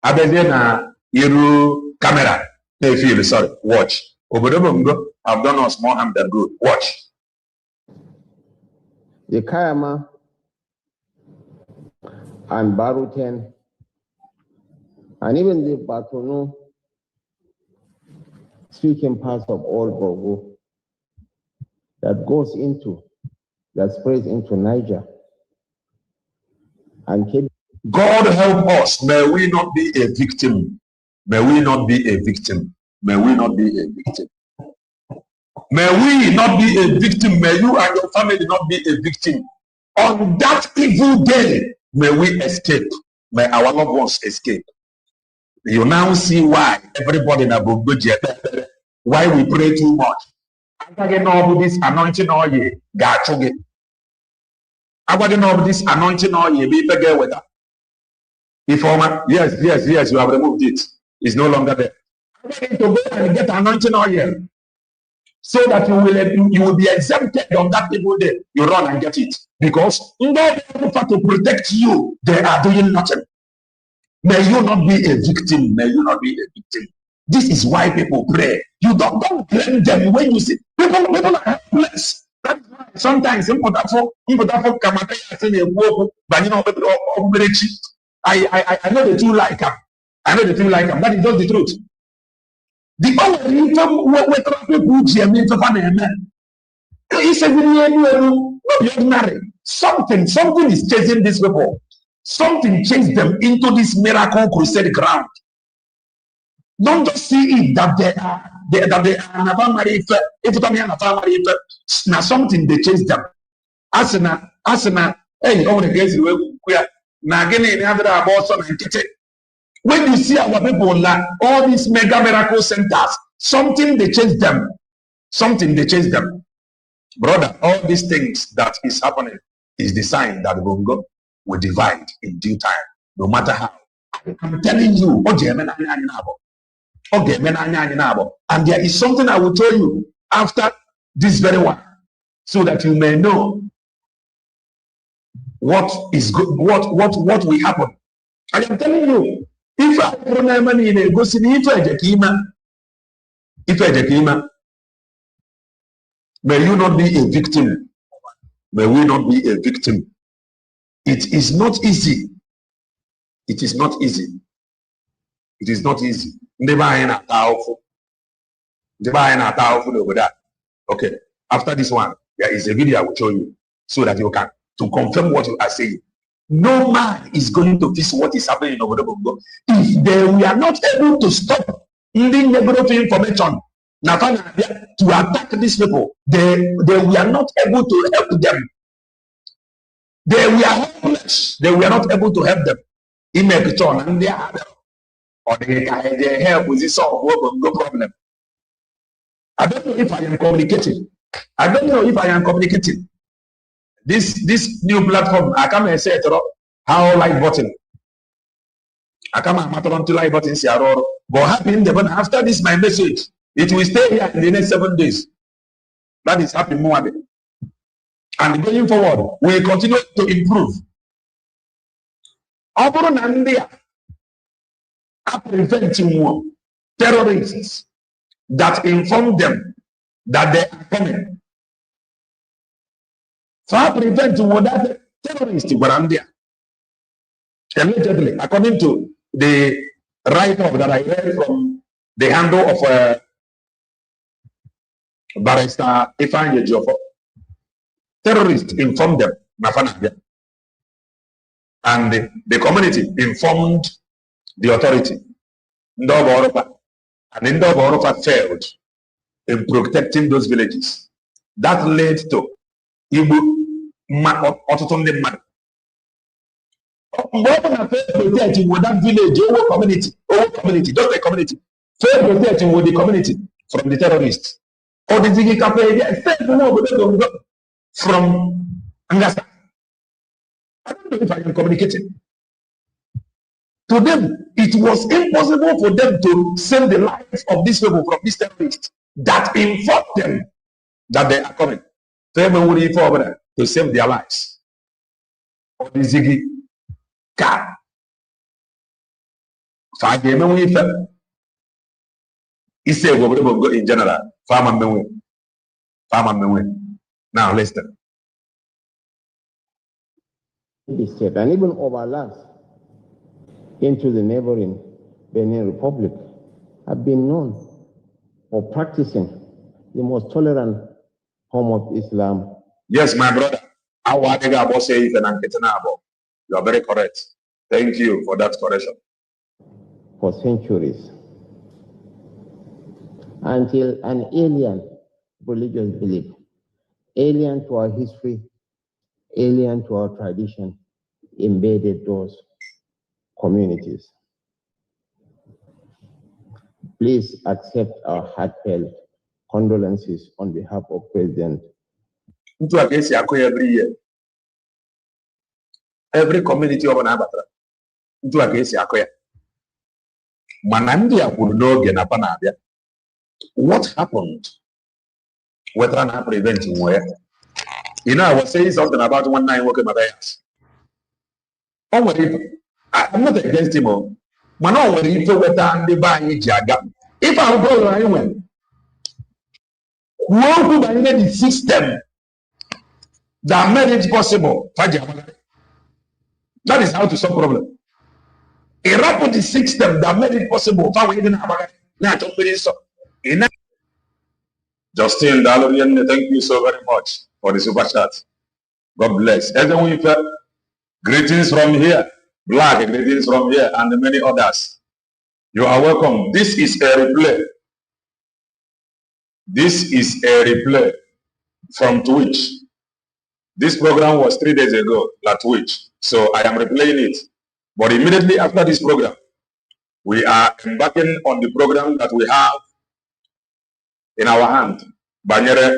Abedena, Yeru, camera. They feel sorry. Watch. Obodomongo have done us more harm than good. Watch. The Kayama and Baruten and even the Batono speaking parts of all Bogo that spreads into Niger and God help us. May we not be a victim. May we not be a victim. May we not be a victim. May we not be a victim. May you and your family not be a victim. On that evil day, may we escape. May our loved ones escape. You now see why everybody in Abuja, why we pray too much. After all this anointing oil, gachoge. After all this anointing oil, be better with that. If yes, you have removed it. It's no longer there. To go and get anointing oil so that you will be exempted on that evil day. You run and get it because in order to protect you, they are doing nothing. May you not be a victim. May you not be a victim. This is why people pray. You don't blame them when you see people are helpless. That's why sometimes I know the two like them. I know the two like them. That is just the truth. The only something is chasing these people. Something chased them into this miracle crusade ground. Don't just see it that they are now something they chase them. Asana, hey, all the guys we are now getting another about and get it. When you see our people like all these mega miracle centers, something they chase them. Something they chase them. Brother, all these things that is happening is the sign that Bongo will divide in due time, no matter how. I'm telling you, and there is something I will tell you after this very one, so that you may know what is good, what will happen. I am telling you. If I go see may you not be a victim. May we not be a victim. It is not easy. It is not easy. It is not easy. Okay. After this one, there is a video I will show you so that you can to confirm what you are saying. No man is going to fix what is happening in Obodo. If we are not able to stop the negative information to attack these people, they were not able to help them. They were helpless. They were not able to help them. And they are or they help with this solve no problem. I don't know if I am communicating. this new platform, I come and say how like button. I come and matter until like button. But happening after this, my message, it will stay here in the next 7 days. That is happening more. And going forward, we continue to improve. Over India are preventing terrorists that inform them that they are coming. So I prevent that terrorists were India. Allegedly, according to the write-up that I read from the handle of Barrister Ifeanyi Ejiofor, terrorists informed them, and the community informed the authority. And Ndoborofa failed in protecting those villages. That led to Igbo Ototonde Mad. Protecting with that village, community, just the community. Fail protecting with the community from the terrorists. Or the Ziggy from Angasa. I don't know if I can communicate it. To them, it was impossible for them to save the lives of these people from these terrorists that informed them that they are coming. So they will inform them to save their lives. Or the Ziggy car. In general, farmer. Now listen. And even overlaps into the neighboring Benin Republic have been known for practicing the most tolerant form of Islam. Yes, my brother. You are very correct. Thank you for that correction. For centuries. Until an alien religious belief, alien to our history, alien to our tradition, invaded those communities. Please accept our heartfelt condolences on behalf of President. Every year. Every community of an Abatra. What happened? We're trying to prevent where? You know, I was saying something about 19 working Matthias. I'm not against him. Man, if I go anywhere, who could the system that made it possible? That is how to solve problem. Eradicate the system that made it possible. Justin Dalorian, thank you so very much for the super chat. God bless. Everyone, greetings from here. Black, greetings from here, and many others. You are welcome. This is a replay. This is a replay from Twitch. This program was 3 days ago at Twitch, so I am replaying it. But immediately after this program, we are embarking on the program that we have in our hand. Banyere,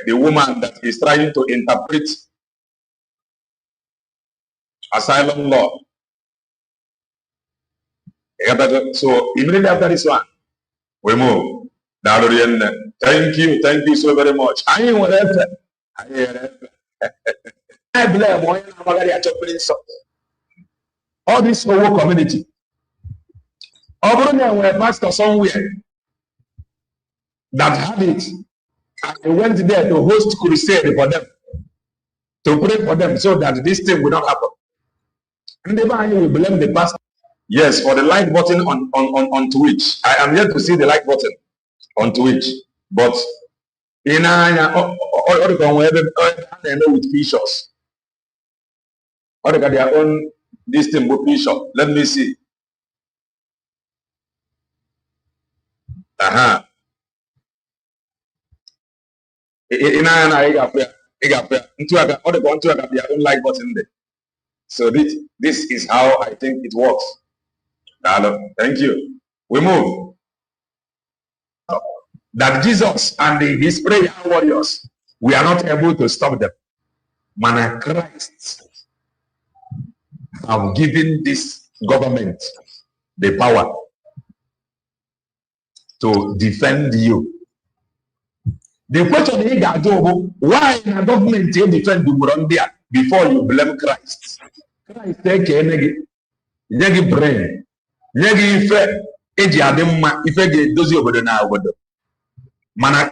the woman that is trying to interpret asylum law. So immediately after this one, we move. Thank you so very much. All this whole community. Obrone were pastor somewhere that had it, and they went there to host crusade for them, to pray for them, so that this thing will not happen. And never will blame the pastor. Yes, for the like button on Twitch. I am yet to see the like button on Twitch, but in with pictures, or they got their own this thing with picture. Let me see. Like button there. So this is how I think it works. Thank you. We move. That Jesus and his prayer warriors We are not able to stop them. Man, Christ have given this government the power to defend you. The question is, why the government defend the Burundi before you blame Christ? Christ take any brain, any ife eji adimma ife ge dozi obodo na obodo. Mana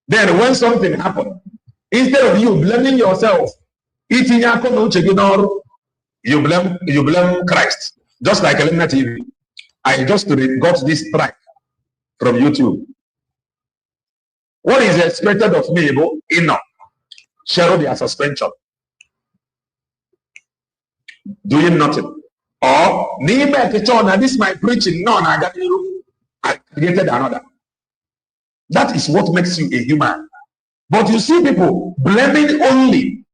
then when something happened, instead of you blaming yourself, you blame Christ. Just like Elena TV. I just got this strike from YouTube. What is expected of me, share their suspension, doing nothing. Or this is my preaching. No, I created another. That is what makes you a human. But you see people blaming only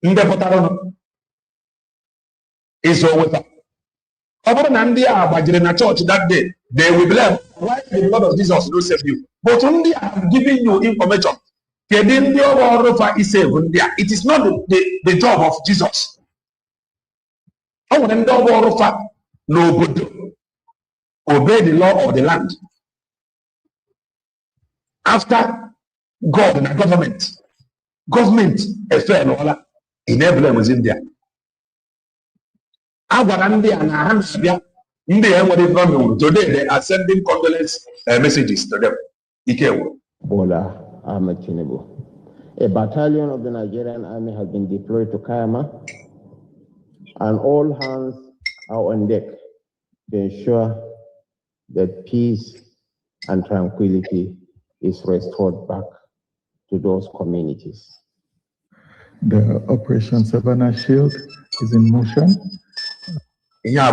in the is over. Church that day, they will blame why the blood of Jesus will save you. But only I am giving you information. It is not the job of Jesus. Obey the law of the land. After God and government a fair enable them in there. Today they are sending condolence messages to them. Bola Ahmed Tinubu. A battalion of the Nigerian army has been deployed to Kayama, and all hands are on deck to ensure that peace and tranquility is restored back to those communities. The Operation Savannah Shield is in motion. When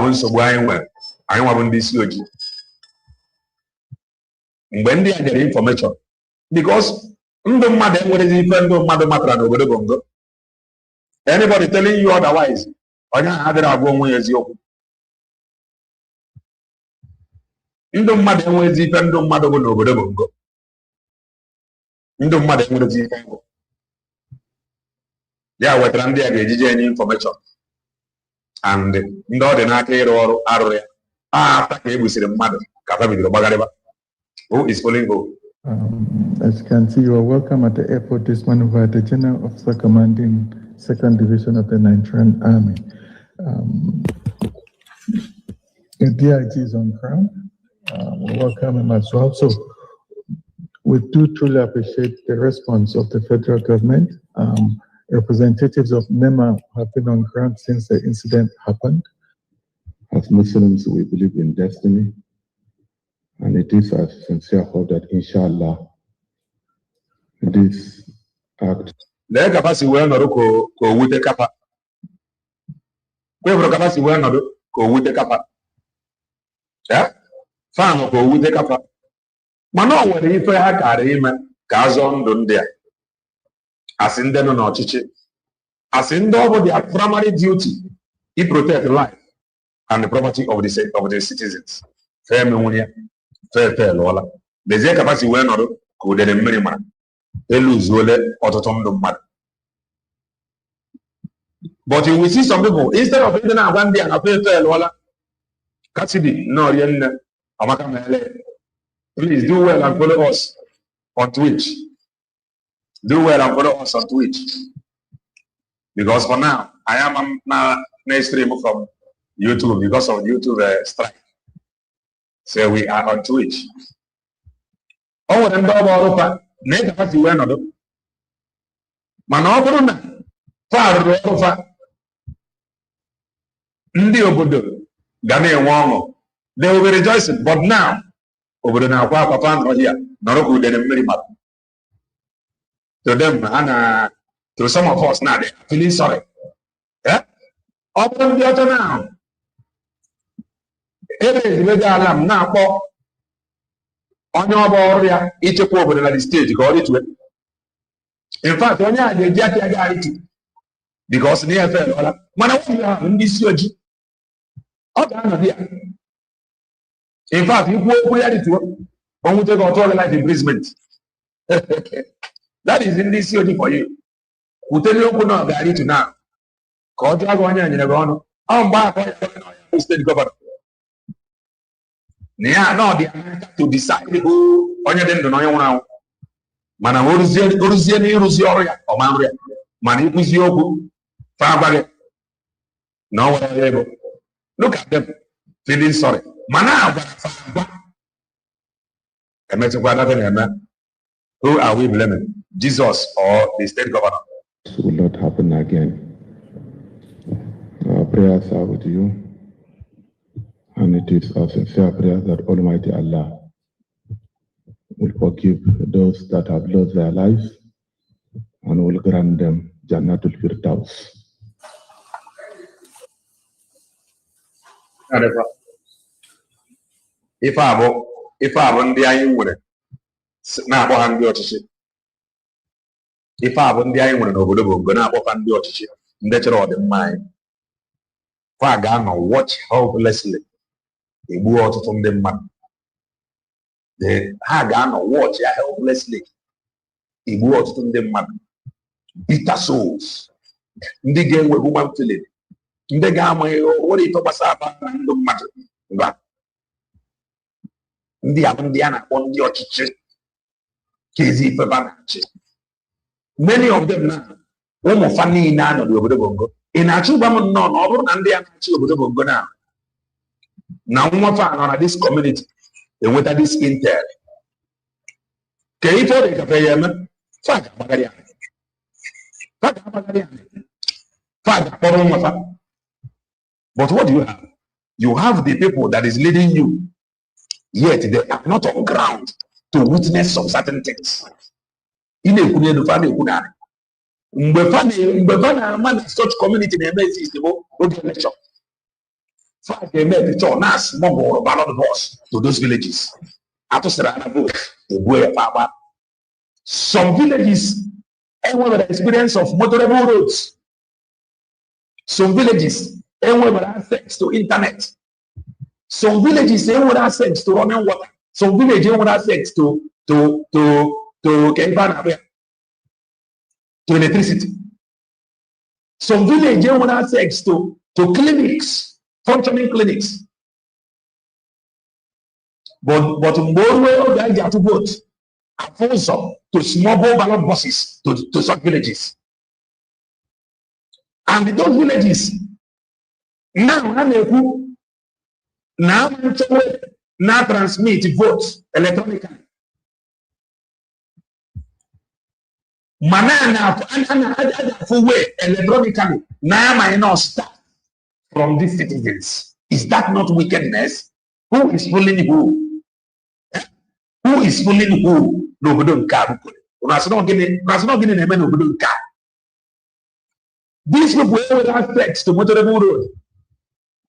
they are information, because anybody telling you otherwise, yeah, we're trying to get information. And who is following who? As you can see, you are welcome at the airport this morning by the General Officer Commanding 2nd Division of the Nigerian Army. The DIG is on ground. We welcome him as well. So we do truly appreciate the response of the federal government. Representatives of NEMA have been on ground since the incident happened. As Muslims, we believe in destiny, and it is our sincere hope that, inshallah, this act. Yeah? As in the no chichi, as in their primary duty, he protect life and the property of the citizens. Fair memoria, fair lola. The capacity were not good and minimal. They lose autotom mad. But you will see some people instead of even one day and a fair lola. Cassidy, no, please do well and follow us on Twitch. Do well and follow us on Twitch. Because for now, I am now stream from YouTube because of YouTube strike. So we are on Twitch. Oh, and over make a you went on. Manobruna, far over Ndio Budu, Ghanaian Wango. They will be rejoicing, but now, over the now, Papa here, not good and very much. To them, and to some of us now, they are feeling sorry. Yeah? Open the other now. It is with the alarm now. On your board, each of over the stage, got it to it. In fact, when you are the Jackie, because near fair, when I have in this year, in fact, you go where it to Only take auto life imprisonment. That is in this COD for you. Who tell you no gari to now. Cause you are going in the ground. I'm back on state government. Near no the to decide who on your den to know now. Mana Uruzian or Mamria. Mani Pizioku, Fabare. No one able. Look at them, feeling sorry. Mana, who are we blaming? Jesus or the state governor? This will not happen again. Our prayers are with you, and it is our sincere prayer that Almighty Allah will forgive those that have lost their lives and will grant them Jannatul Firdaus. If I won the iron with it, now I'm your teacher. If I won the iron with an overlook, gonna up and your teacher, natural or the mind. Fagano watch helplessly. He brought from the man. The Hagano watch helplessly. He brought from the man. Bitter souls. The game with woman feeling. The gamma, what it was about, no matter. But the Abandiana on your teacher. Kezi Pepanachi. Many of them now. One funny none of the Obodo. In a true Baman non over and they are actually Obodo now. Now, one fan on this community, they went at this intel. Kaito de Capayam, Faga Magarian. Faga Magarian. Faga Poroma. But what do you have? You have the people that is leading you, yet they are not on ground to witness some certain things. In a Kunia family, Kunani. Mbefana man such community in the is the election. Five they made the tour, Nas, Mongo, ballot boss to those villages. After Serana vote, the boy Papa. Some villages everyone with the experience of motorable roads. Some villages everyone with access to internet. Some villages everyone with access to running water. Some villages everyone with access to electricity. Some villages everyone with access to clinics, functioning clinics. But more guys have to vote. Afonso to small ballot buses to such villages. And those villages now transmit votes electronically. Manana way electronically. Now my start from these citizens. Is that not wickedness? Who is fooling who? Who is fooling who? Nobody can. These people have access to motorable road.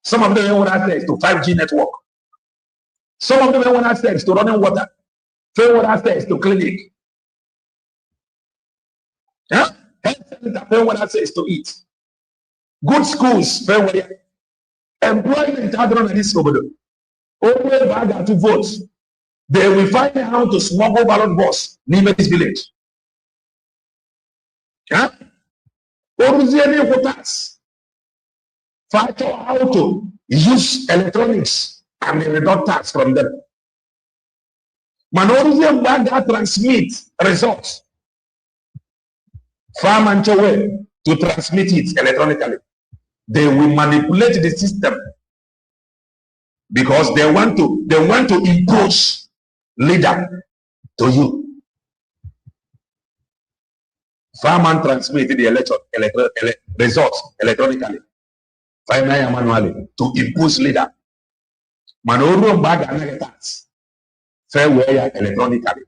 Some of them have access to 5G network. Some of them have access to running water. Some have access to clinic. Health center, have access to eat. Good schools, employment, this over. Always bag to vote. They will find out how to smuggle ballot boss near this village. Huh? Originally voters find out how to use electronics and the reduct tax from them. Manorian bag transmit results. Farm and way to transmit it electronically. They will manipulate the system because they want to impose leader to you. Farman transmitted the results electronically. Finally, manually to impose leader. Manoro bag and tax. Fairway electronically.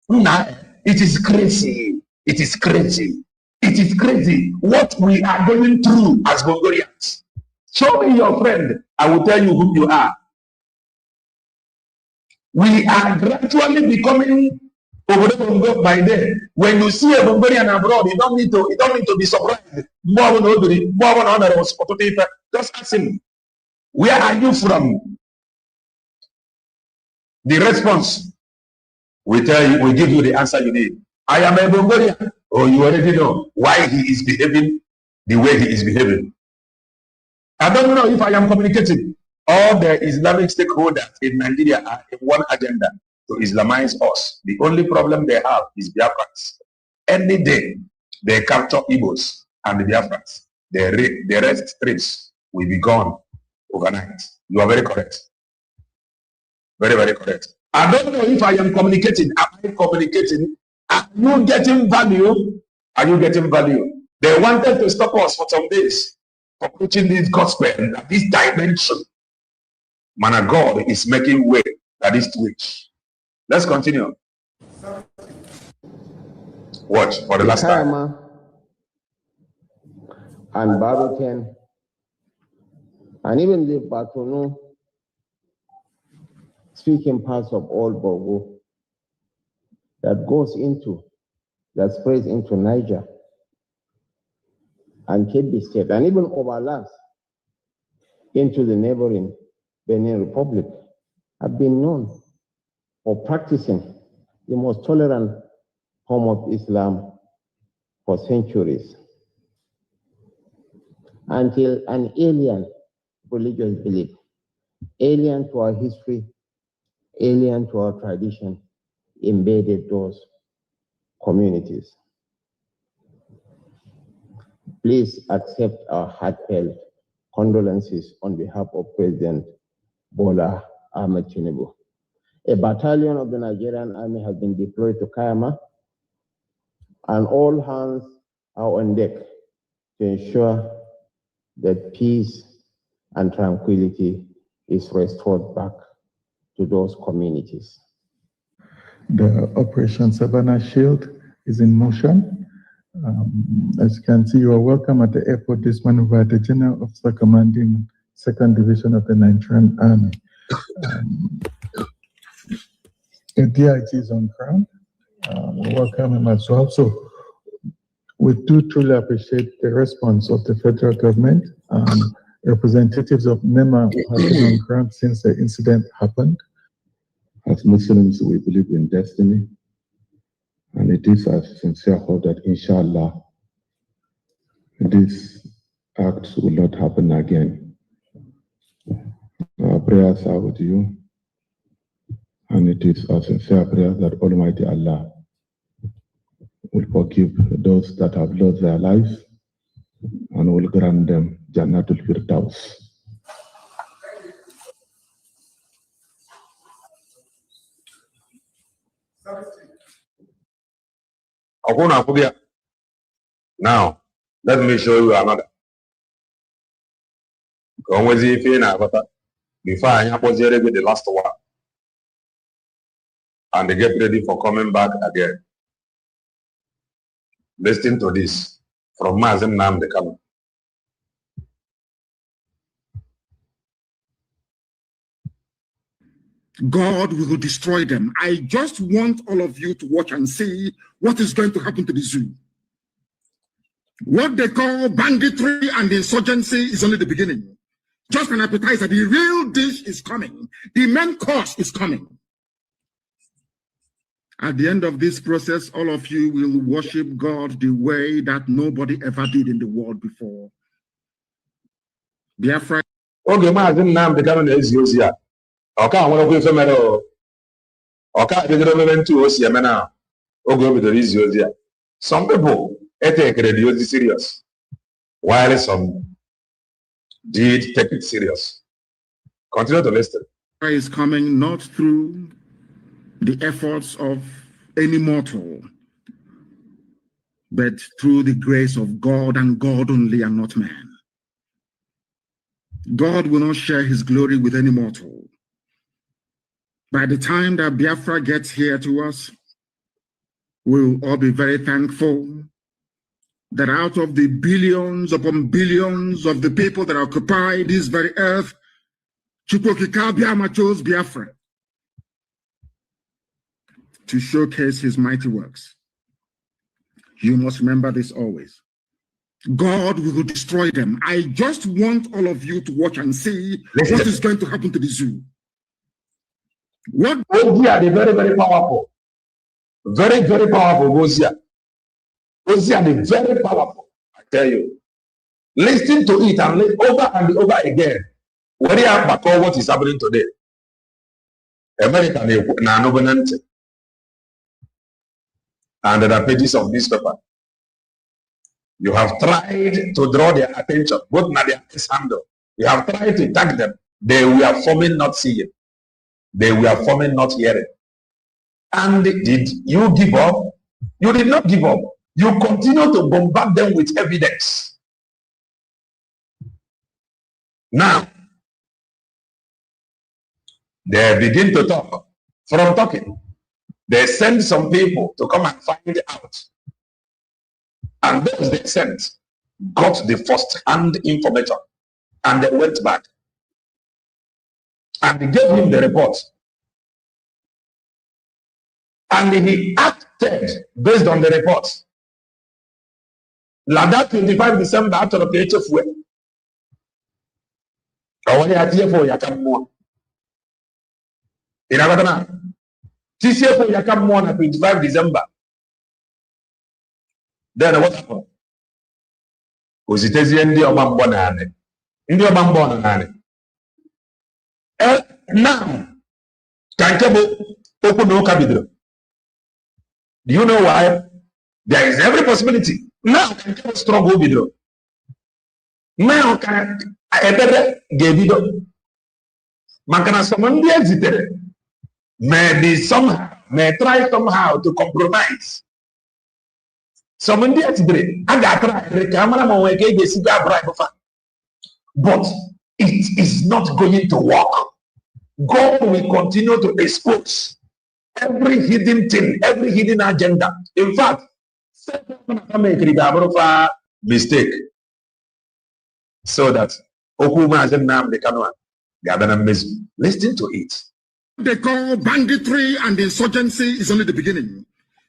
Now it is crazy. It is crazy. It is crazy what we are going through as Bulgarians. Show me your friend. I will tell you who you are. We are gradually becoming over by day. When you see a Bulgarian abroad, you don't need to be surprised. Just ask him, where are you from? The response will tell you, will give you the answer you need. I am a Mongolian. Oh, you already know why he is behaving the way he is behaving. I don't know if I am communicating. All the Islamic stakeholders in Nigeria are in one agenda, to Islamize us. The only problem they have is Biafrans. Any day they capture Igbos and the Biafrans, the rest streets will be gone overnight. You are very correct. Very, very correct. I don't know if I am communicating. Am I communicating? Are you getting value? Are you getting value? They wanted to stop us for some days for preaching this gospel, this dimension. Man, God is making way that is twitch. Let's continue. Watch for the last time. And Baruten, and even the Batono, speaking parts of Old Bogo, that goes into, that spreads into Niger and Kebbi State, and even overlaps into the neighboring Benin Republic, have been known for practicing the most tolerant form of Islam for centuries, until an alien religious belief, alien to our history, alien to our tradition, invaded those communities. Please accept our heartfelt condolences on behalf of President Bola Ahmed Tinubu. A battalion of the Nigerian Army has been deployed to Kayama, and all hands are on deck to ensure that peace and tranquility is restored back to those communities. The Operation Savannah Shield is in motion. As you can see, you are welcome at the airport this morning by the General Officer Commanding 2nd Division of the Nigerian Army. The DIG is on ground. We welcome him as well. So we do truly appreciate the response of the federal government. Representatives of NEMA have been on ground since the incident happened. As Muslims, we believe in destiny, and it is our sincere hope that, inshallah, this act will not happen again. Our prayers are with you, and it is our sincere prayer that Almighty Allah will forgive those that have lost their lives and will grant them Jannatul Firdaus. Now, let me show you another. Before I was the last one, and they get ready for coming back again. Listen to this from Mazin Namdekam. God will destroy them. I just want all of you to watch and see what is going to happen to the zoo. What they call banditry and insurgency is only the beginning. Just an appetizer. The real dish is coming. The main course is coming. At the end of this process, all of you will worship God the way that nobody ever did in the world before. Biafra. Okay, Mazin Namdekam is used here. Okay, I want to go somewhere. Okay, I didn't remember to us. Yamana. Okay, with the reason here. Some people take it serious, while some did take it serious. Continue to listen. Is coming not through the efforts of any mortal, but through the grace of God and God only, and not man. God will not share his glory with any mortal. By the time that Biafra gets here to us, we'll all be very thankful that out of the billions upon billions of the people that occupy this very earth, Chukwokika Biama chose Biafra to showcase his mighty works. You must remember this always. God will destroy them. I just want all of you to watch and see what is going to happen to the zoo. What? Those are very, very powerful. Very, very powerful. Those are the very powerful. I tell you. Listen to it and over and over again. What is happening today? America and there are pages of this paper. You have tried to draw their attention, both Nadia and Sando. You have tried to tag them. They were forming not seeing. They were forming not hearing. And did you give up? You did not give up. You continue to bombard them with evidence. Now, they begin to talk. From talking, they send some people to come and find out. And those they sent got the first-hand information. And they went back. And they gave him the report. And he acted based on the report. Like that 25 December after the HFW. In Agatana, TCF Yakam 25 December. Then what happened? Because it is in the Obambonane. In the Obambonane. Now, Kankabo open no cabidro. Do you know why? There is every possibility. Now, Kankabo strong obidro. Now, can I better get it? Makana someone be exited. Maybe somehow, may try somehow to compromise. Someone did today. I got the camera when gave the cigar bribe of. But it is not going to work. God will continue to expose every hidden thing, every hidden agenda. In fact, make a mistake so that Okuma and Nam the Canoa gather listen to it. They call banditry and insurgency is only the beginning.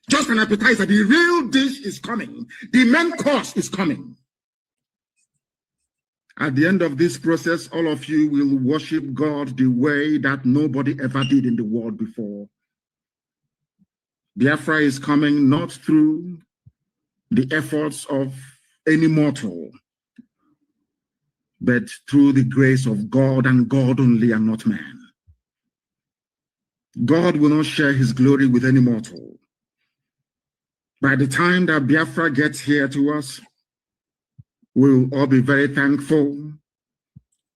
Just an appetizer. The real dish is coming. The main course is coming. At the end of this process, all of you will worship God the way that nobody ever did in the world before. Biafra is coming not through the efforts of any mortal, but through the grace of God and God only and not man. God will not share his glory with any mortal. By the time that Biafra gets here to us, we'll all be very thankful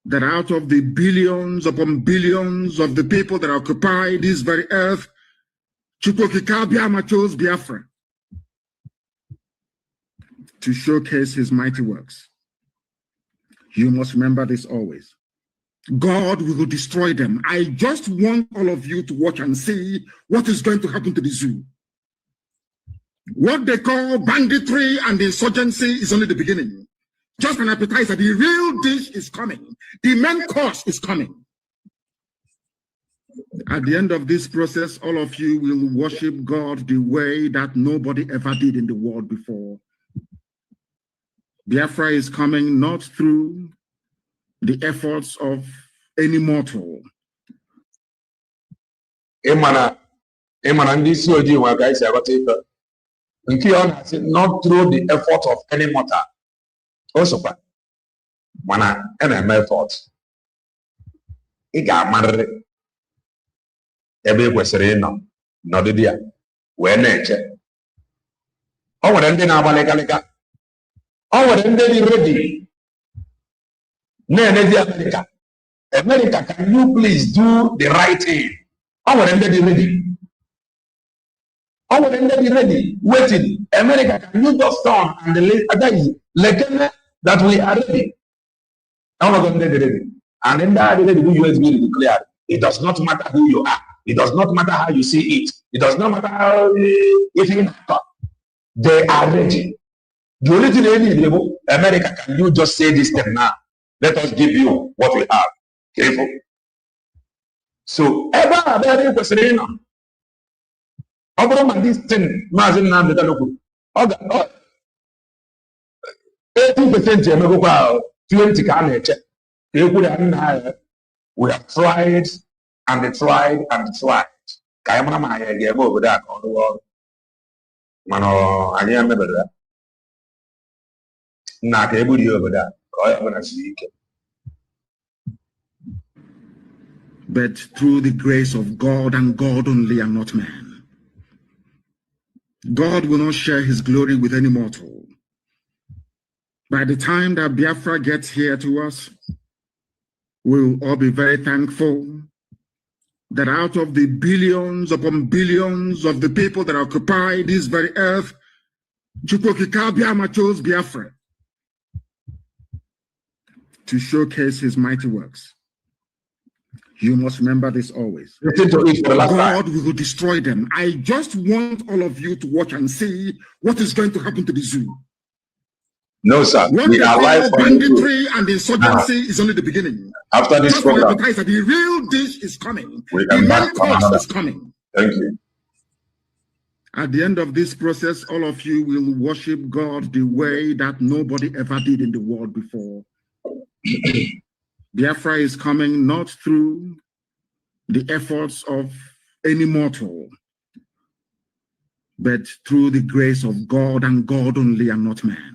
that out of the billions upon billions of the people that occupy this very earth, Chukwokika chose Biafra to showcase his mighty works. You must remember this always. God will destroy them. I just want all of you to watch and see what is going to happen to the zoo. What they call banditry and insurgency is only the beginning. Just an appetizer. The real dish is coming. The main course is coming. At the end of this process, all of you will worship God the way that nobody ever did in the world before. Biafra is coming not through the efforts of any mortal. Emana this not through the effort of any mortal. Also, mana an effort. Iga marre. Ebe kwesịrị nọdụ di ya wee na-eche. O nwere ndị na-agbalịgalịga. O nwere ndị dị ready na-enezi America. America, can you please do the right thing? O nwere ndị dị ready. O nwere ndị dị ready waiting. America, can you just turn and let that we are ready? O nwere ndị dị ready. And then that ready who US will declare. It does not matter who you are. It does not matter how you see it. It does not matter how if you know. They are ready. The only thing they need, America, can you just say this thing now? Let us give you what we have. Careful. So, ever very question. Over this thing, Mazin Nam the local. 80% 20 can check. We have tried and tried and tried. Kaimana Maya gave over that on the world. Mano, I remember that. Not able to over that. I'm going to speak. But through the grace of God and God only and not man. God will not share his glory with any mortal. By the time that Biafra gets here to us, we'll all be very thankful that out of the billions upon billions of the people that occupy this very earth, Chukwokika chose Biafra to showcase his mighty works. You must remember this always. God will destroy them. I just want all of you to watch and see what is going to happen to the zoo. No, sir. What they call banditry and insurgency is only the beginning. After this program, the real dish is coming. The main course is coming. Thank you. At the end of this process, all of you will worship God the way that nobody ever did in the world before. Biafra is coming not through the efforts of any mortal, but through the grace of God and God only and not man.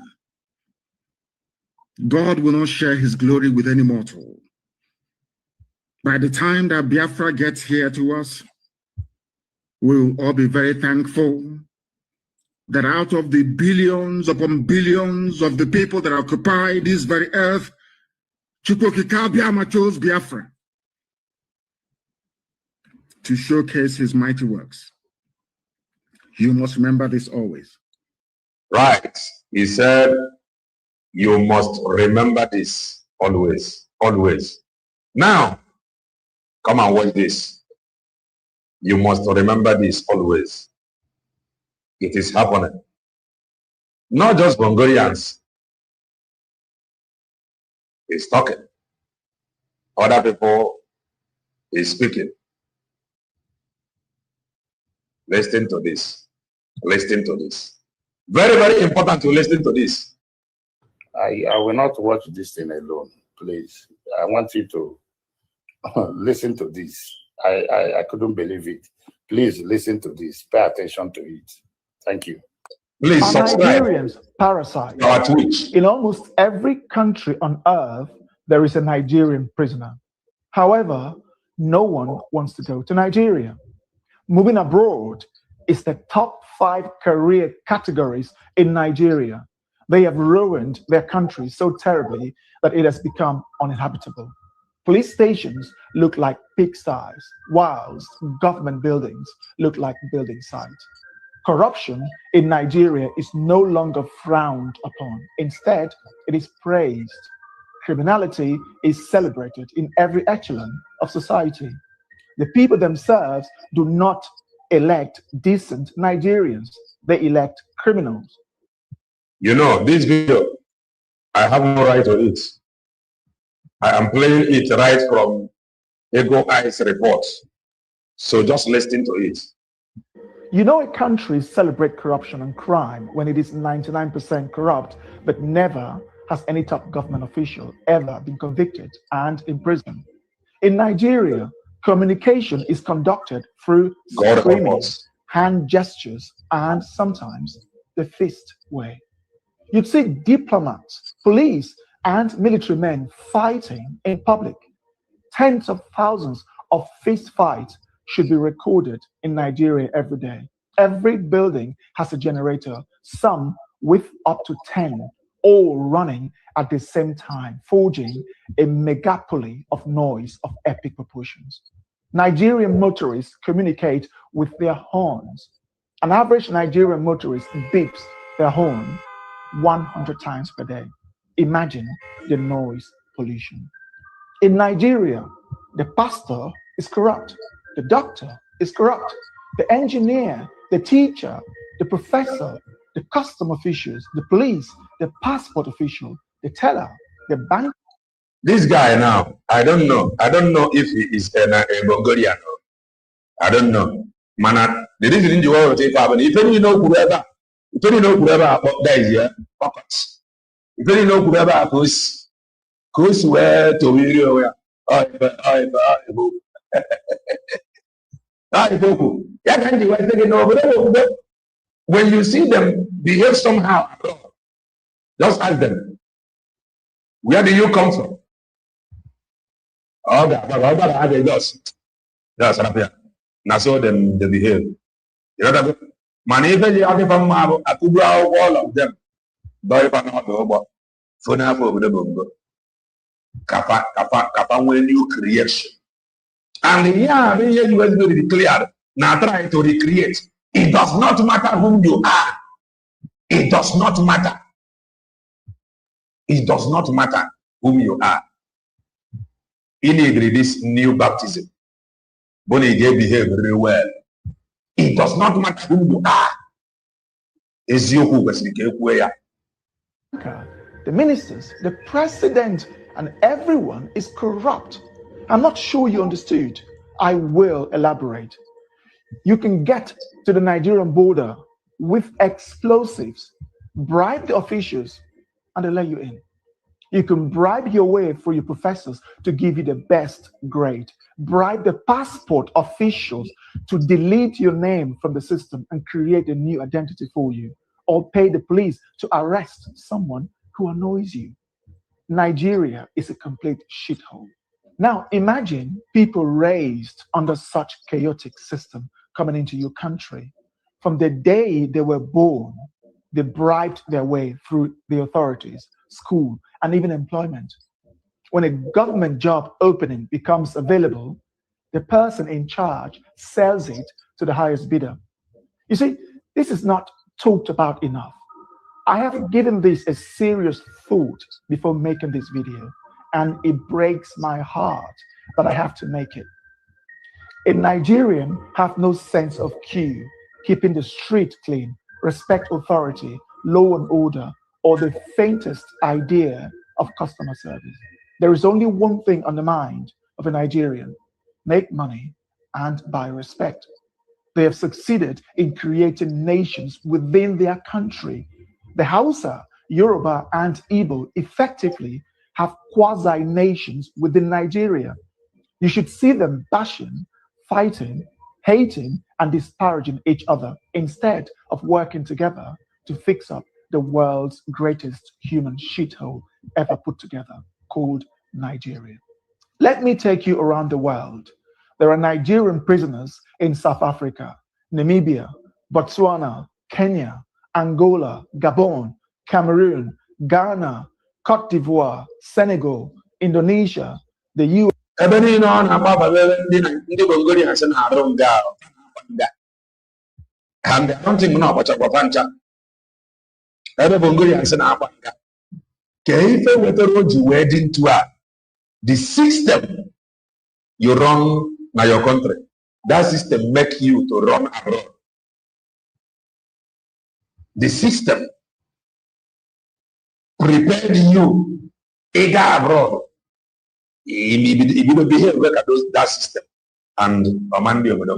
God will not share his glory with any mortal. By the time that Biafra gets here to us, we'll all be very thankful that out of the billions upon billions of the people that occupy this very earth, Chukwokika chose Biafra to showcase his mighty works. You must remember this always. Right. He said, you must remember this always, always. Now, come and watch this. You must remember this always. It is happening. Not just Bongorians. He's talking. Other people is speaking. Listen to this. Listen to this. Very, very important to listen to this. I will not watch this thing alone, please. I want you to listen to this. I couldn't believe it. Please listen to this. Pay attention to it. Thank you. Please subscribe. Nigerians parasites. Our Twitch. In almost every country on earth, there is a Nigerian prisoner. However, no one wants to go to Nigeria. Moving abroad is the top 5 career categories in Nigeria. They have ruined their country so terribly that it has become uninhabitable. Police stations look like pigsties, whilst government buildings look like building sites. Corruption in Nigeria is no longer frowned upon. Instead, it is praised. Criminality is celebrated in every echelon of society. The people themselves do not elect decent Nigerians. They elect criminals. You know, this video, I have no right to it. I am playing it right from Ego Eyes reports. So just listen to it. You know, a country celebrates corruption and crime when it is 99% corrupt, but never has any top government official ever been convicted and imprisoned. In Nigeria, communication is conducted through screaming, hand gestures, and sometimes the fist way. You'd see diplomats, police, and military men fighting in public. Tens of thousands of fist fights should be recorded in Nigeria every day. Every building has a generator, some with up to 10, all running at the same time, forging a megapoly of noise of epic proportions. Nigerian motorists communicate with their horns. An average Nigerian motorist beeps their horn 100 times per day. Imagine the noise pollution. In Nigeria, the pastor is corrupt, the doctor is corrupt, the engineer, the teacher, the professor, the custom officials, the police, the passport official, the teller, the bank. This guy now, I don't know if he is a Mongolian. I don't know. Man, the reason you want to take up, if you know whoever guys here, pockets. If you know whoever goes where to video, When you see them behave somehow, just ask them, where do you come from? Oh, God, that's up. Now so them they behave. You know that man, even you have from all of them. But if I'm not over, for now over the bungo. Kappa when new creation. And yeah, you was going to declare now trying to recreate. It does not matter whom you are. It does not matter. It does not matter whom you are. In this new baptism, Bonnie behave very well. It does not matter who you are. The ministers, the president, and everyone is corrupt. I'm not sure you understood. I will elaborate. You can get to the Nigerian border with explosives, bribe the officials, and they let you in. You can bribe your way for your professors to give you the best grade. Bribe the passport officials to delete your name from the system and create a new identity for you. Or pay the police to arrest someone who annoys you. Nigeria is a complete shithole. Now imagine people raised under such chaotic system coming into your country. From the day they were born, they bribed their way through the authorities, school, and even employment. When a government job opening becomes available, the person in charge sells it to the highest bidder. You see, this is not talked about enough. I have given this a serious thought before making this video, and it breaks my heart that I have to make it. A Nigerian have no sense of queue, keeping the street clean, respect authority, law and order, or the faintest idea of customer service. There is only one thing on the mind of a Nigerian: make money and buy respect. They have succeeded in creating nations within their country. The Hausa, Yoruba, and Igbo effectively have quasi-nations within Nigeria. You should see them bashing, fighting, hating, and disparaging each other instead of working together to fix up the world's greatest human shithole ever put together, called Nigeria. Let me take you around the world. There are Nigerian prisoners in South Africa, Namibia, Botswana, Kenya, Angola, Gabon, Cameroon, Ghana, Cote d'Ivoire, Senegal, Indonesia, the US. And I don't think about Chapapancha. Wedding to the system you run by your country. That system make you to run abroad. The system prepared you either abroad. If you behave like that system and command you with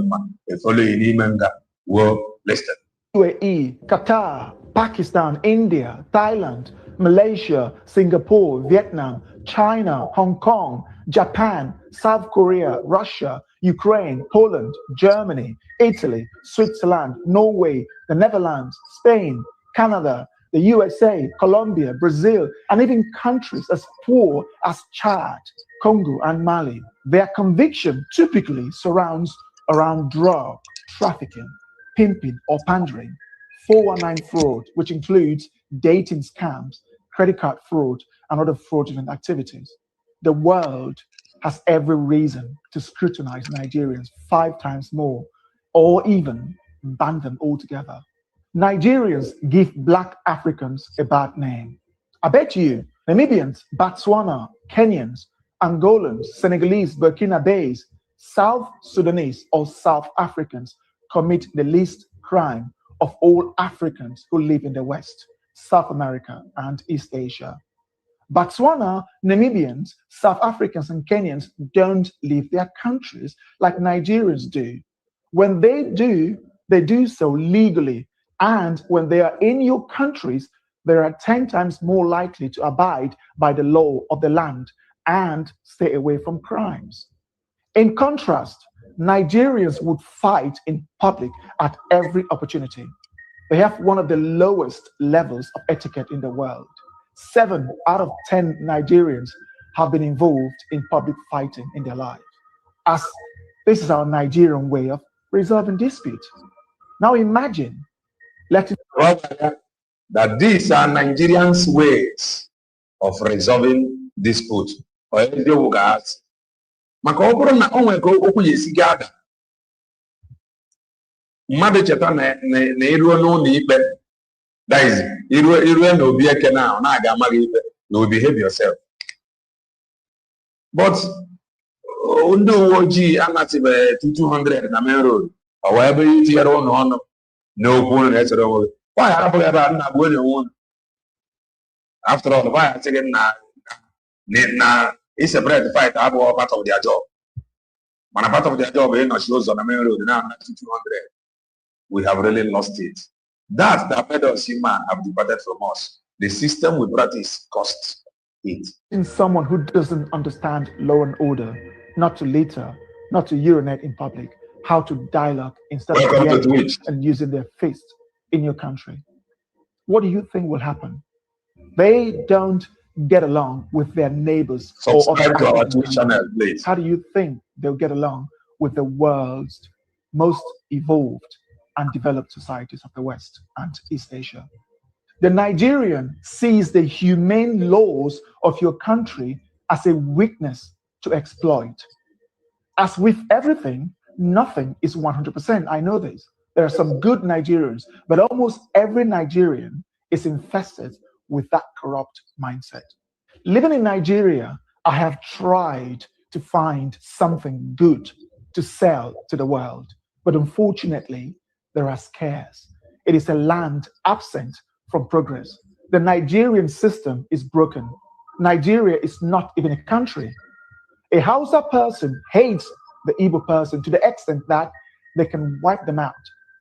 follow in will listen. UAE, Qatar, Pakistan, India, Thailand, Malaysia, Singapore, Vietnam, China, Hong Kong, Japan, South Korea, Russia, Ukraine, Poland, Germany, Italy, Switzerland, Norway, the Netherlands, Spain, Canada, the USA, Colombia, Brazil, and even countries as poor as Chad, Congo, and Mali. Their conviction typically surrounds around drug trafficking, pimping, or pandering, 419 fraud, which includes dating scams, credit card fraud, and other fraudulent activities. The world has every reason to scrutinize Nigerians 5 times more, or even ban them altogether. Nigerians give Black Africans a bad name. I bet you Namibians, Botswana, Kenyans, Angolans, Senegalese, Burkinabes, South Sudanese, or South Africans commit the least crime of all Africans who live in the West, South America, and East Asia. Botswana, Namibians, South Africans, and Kenyans don't leave their countries like Nigerians do. When they do so legally, and when they are in your countries, they are 10 times more likely to abide by the law of the land and stay away from crimes. In contrast, Nigerians would fight in public at every opportunity. They have one of the lowest levels of etiquette in the world. 7 out of 10 Nigerians have been involved in public fighting in their life, as this is our Nigerian way of resolving disputes. Now imagine letting that these are Nigerians' ways of resolving dispute. Maka ọ bụrụ na o nwere ka okwu ya esi gaa ada mmadụ cheta na iruo n'ụlọ ikpe daizi irue na obi eke na na-aga amaghị ikpe na you behave yourself, but ndị uwe ojii anatibeghị 200 na main road ọ wee ebe itinyere ụlọ ọnụ n'okwu unu na-esere onwe nwaanyị arapụghị ebe a nna gbuo onye onwe unu. After all, nwaanyị asịghị na separate fight abụghị part of their job. Mana part of their job is not shows on the main road now 200. We have really lost it. That made us human have departed from us. The system we practice costs it. In someone who doesn't understand law and order, not to litter, not to urinate in public, how to dialogue instead of yelling and using their fist in your country. What do you think will happen? They don't get along with their neighbors. Subscribe to our Twitch channel, please. How do you think they'll get along with the world's most evolved and developed societies of the West and East Asia? The Nigerian sees the humane laws of your country as a weakness to exploit. As with everything, nothing is 100%. I know this. There are some good Nigerians, but almost every Nigerian is infested with that corrupt mindset. Living in Nigeria, I have tried to find something good to sell to the world, but unfortunately, there are scares. It is a land absent from progress. The Nigerian system is broken. Nigeria is not even a country. A Hausa person hates the Igbo person to the extent that they can wipe them out.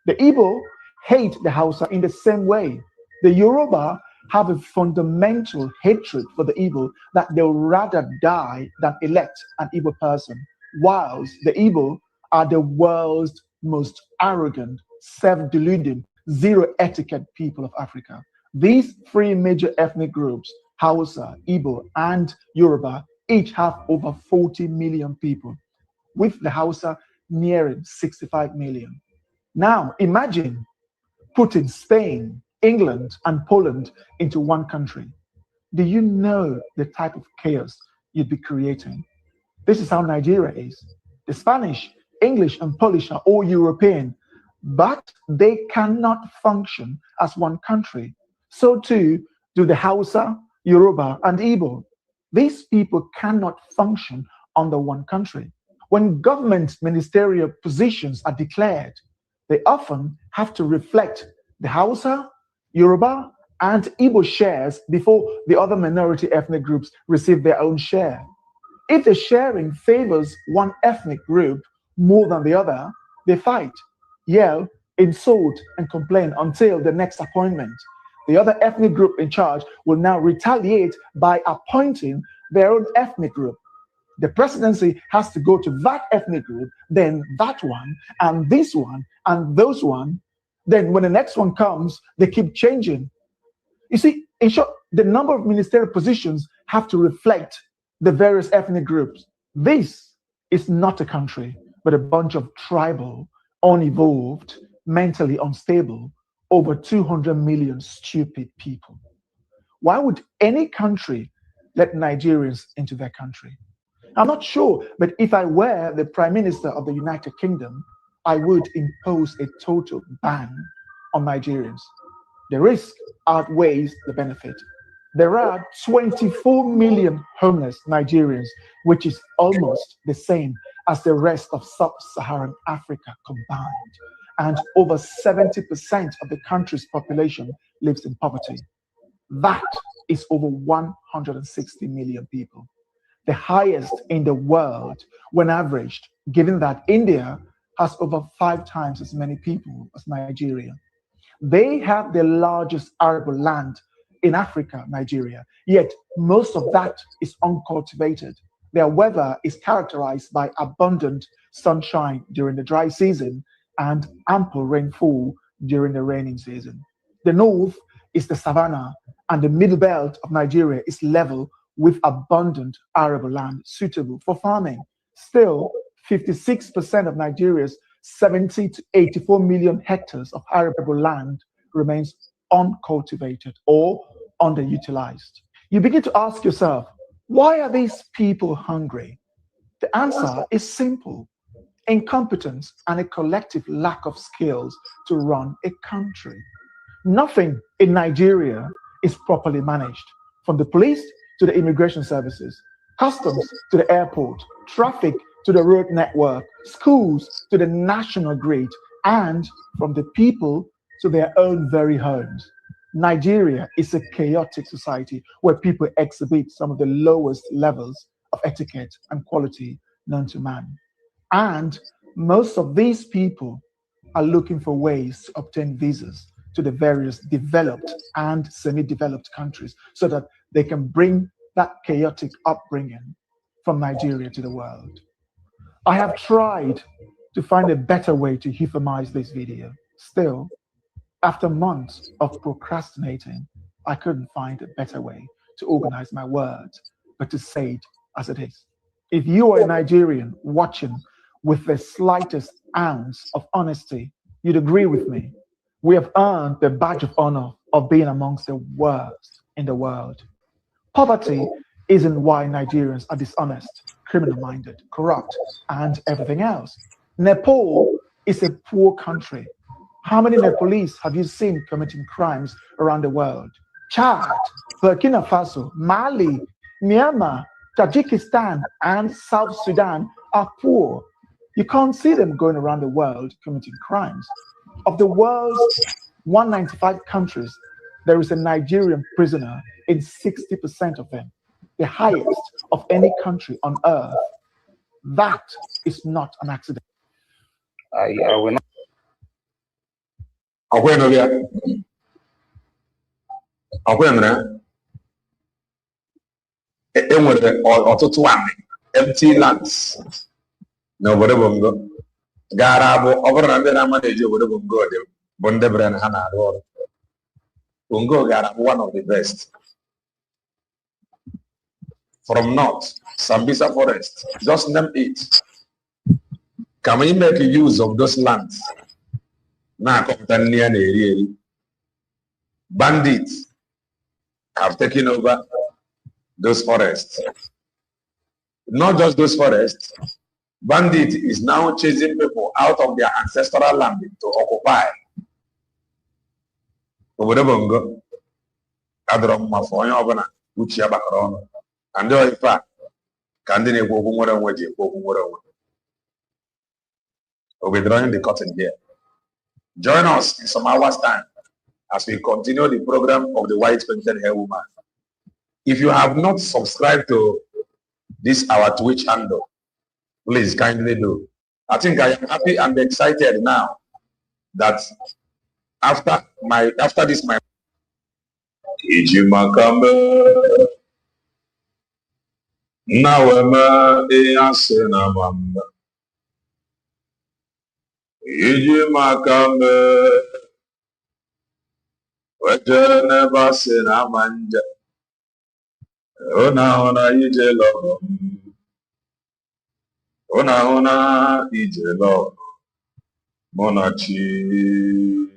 The Igbo hate the Hausa in the same way. The Yoruba have a fundamental hatred for the Igbo that they'll rather die than elect an Igbo person, whilst the Igbo are the world's most arrogant, self-deluding, zero etiquette people of Africa. These three major ethnic groups, Hausa, Igbo, and Yoruba, each have over 40 million people, with the Hausa nearing 65 million. Now, imagine putting Spain, England, and Poland into one country. Do you know the type of chaos you'd be creating? This is how Nigeria is. The Spanish, English, and Polish are all European, but they cannot function as one country. So too do the Hausa, Yoruba, and Igbo. These people cannot function under one country. When government ministerial positions are declared, they often have to reflect the Hausa, Yoruba, and Igbo shares before the other minority ethnic groups receive their own share. If the sharing favors one ethnic group more than the other, they fight, yell, insult, and complain until the next appointment. The other ethnic group in charge will now retaliate by appointing their own ethnic group. The presidency has to go to that ethnic group, then that one, and this one, and those one. Then when the next one comes, they keep changing. You see, in short, the number of ministerial positions have to reflect the various ethnic groups. This is not a country, but a bunch of tribal, unevolved, mentally unstable, over 200 million stupid people. Why would any country let Nigerians into their country? I'm not sure, but if I were the Prime Minister of the United Kingdom, I would impose a total ban on Nigerians. The risk outweighs the benefit. There are 24 million homeless Nigerians, which is almost the same as the rest of sub-Saharan Africa combined. And over 70% of the country's population lives in poverty. That is over 160 million people, the highest in the world when averaged, given that India has over 5 times as many people as Nigeria. They have the largest arable land in Africa, Nigeria, yet most of that is uncultivated. Their weather is characterized by abundant sunshine during the dry season and ample rainfall during the raining season. The north is the savanna, and the middle belt of Nigeria is level with abundant arable land suitable for farming. Still, 56% of Nigeria's 70 to 84 million hectares of arable land remains uncultivated or underutilized. You begin to ask yourself, why are these people hungry? The answer is simple: incompetence and a collective lack of skills to run a country. Nothing in Nigeria is properly managed, from the police to the immigration services, customs to the airport, traffic to the road network, schools to the national grid, and from the people to their own very homes. Nigeria is a chaotic society where people exhibit some of the lowest levels of etiquette and quality known to man. And most of these people are looking for ways to obtain visas to the various developed and semi-developed countries so that they can bring that chaotic upbringing from Nigeria to the world. I have tried to find a better way to euphemize this video. Still, after months of procrastinating, I couldn't find a better way to organize my words, but to say it as it is. If you are a Nigerian watching with the slightest ounce of honesty, you'd agree with me. We have earned the badge of honor of being amongst the worst in the world. Poverty isn't why Nigerians are dishonest, criminal-minded, corrupt, and everything else. Nepal is a poor country. How many Nepalese have you seen committing crimes around the world? Chad, Burkina Faso, Mali, Myanmar, Tajikistan, and South Sudan are poor. You can't see them going around the world committing crimes. Of the world's 195 countries, there is a Nigerian prisoner in 60% of them, the highest of any country on earth. That is not an accident. I will not. Enwere ọtụtụ anị empty lands n'obodo Bongo gara abụ ọ bụrụ na ndị na-ama na-eji obodo Bongo dị bụ ndị bere na ha na-arụ ọrụ. Bongo gara abụ one of the best. From north, Sambisa forest, just name it. Can we make use of those lands? Na-akọpụta nri ya na-eri eri. Bandits have taken over those forests. Not just those forests, bandit is now chasing people out of their ancestral land to occupy. Obodo Bongo, adọrọ mma for onye ọbụla uche ya gbakọrọ ọnụ. And ndị ife a ka ndị na-ekwu okwu nwere onwe ji ekwu okwu nwere onwe. We'll be drawing the curtain here. Join us in some hours' time as we continue the program of the white painted hair woman. If you have not subscribed to this our Twitch handle, please kindly do. I think I am happy and excited now that after this my Ijimakambe Nawema Eyasena Mamba Ijimakambe Wajene Basena Manja Ona ije love. Ona ije love. Monachi.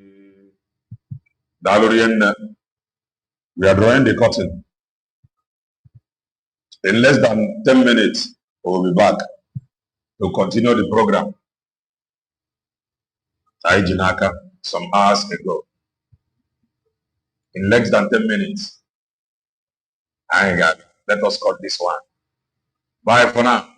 Dalurienne. We are drawing the curtain. In less than 10 minutes, we will be back to continue the program. Aijinaka, some hours ago. In less than 10 minutes. Let us cut this one. Bye for now.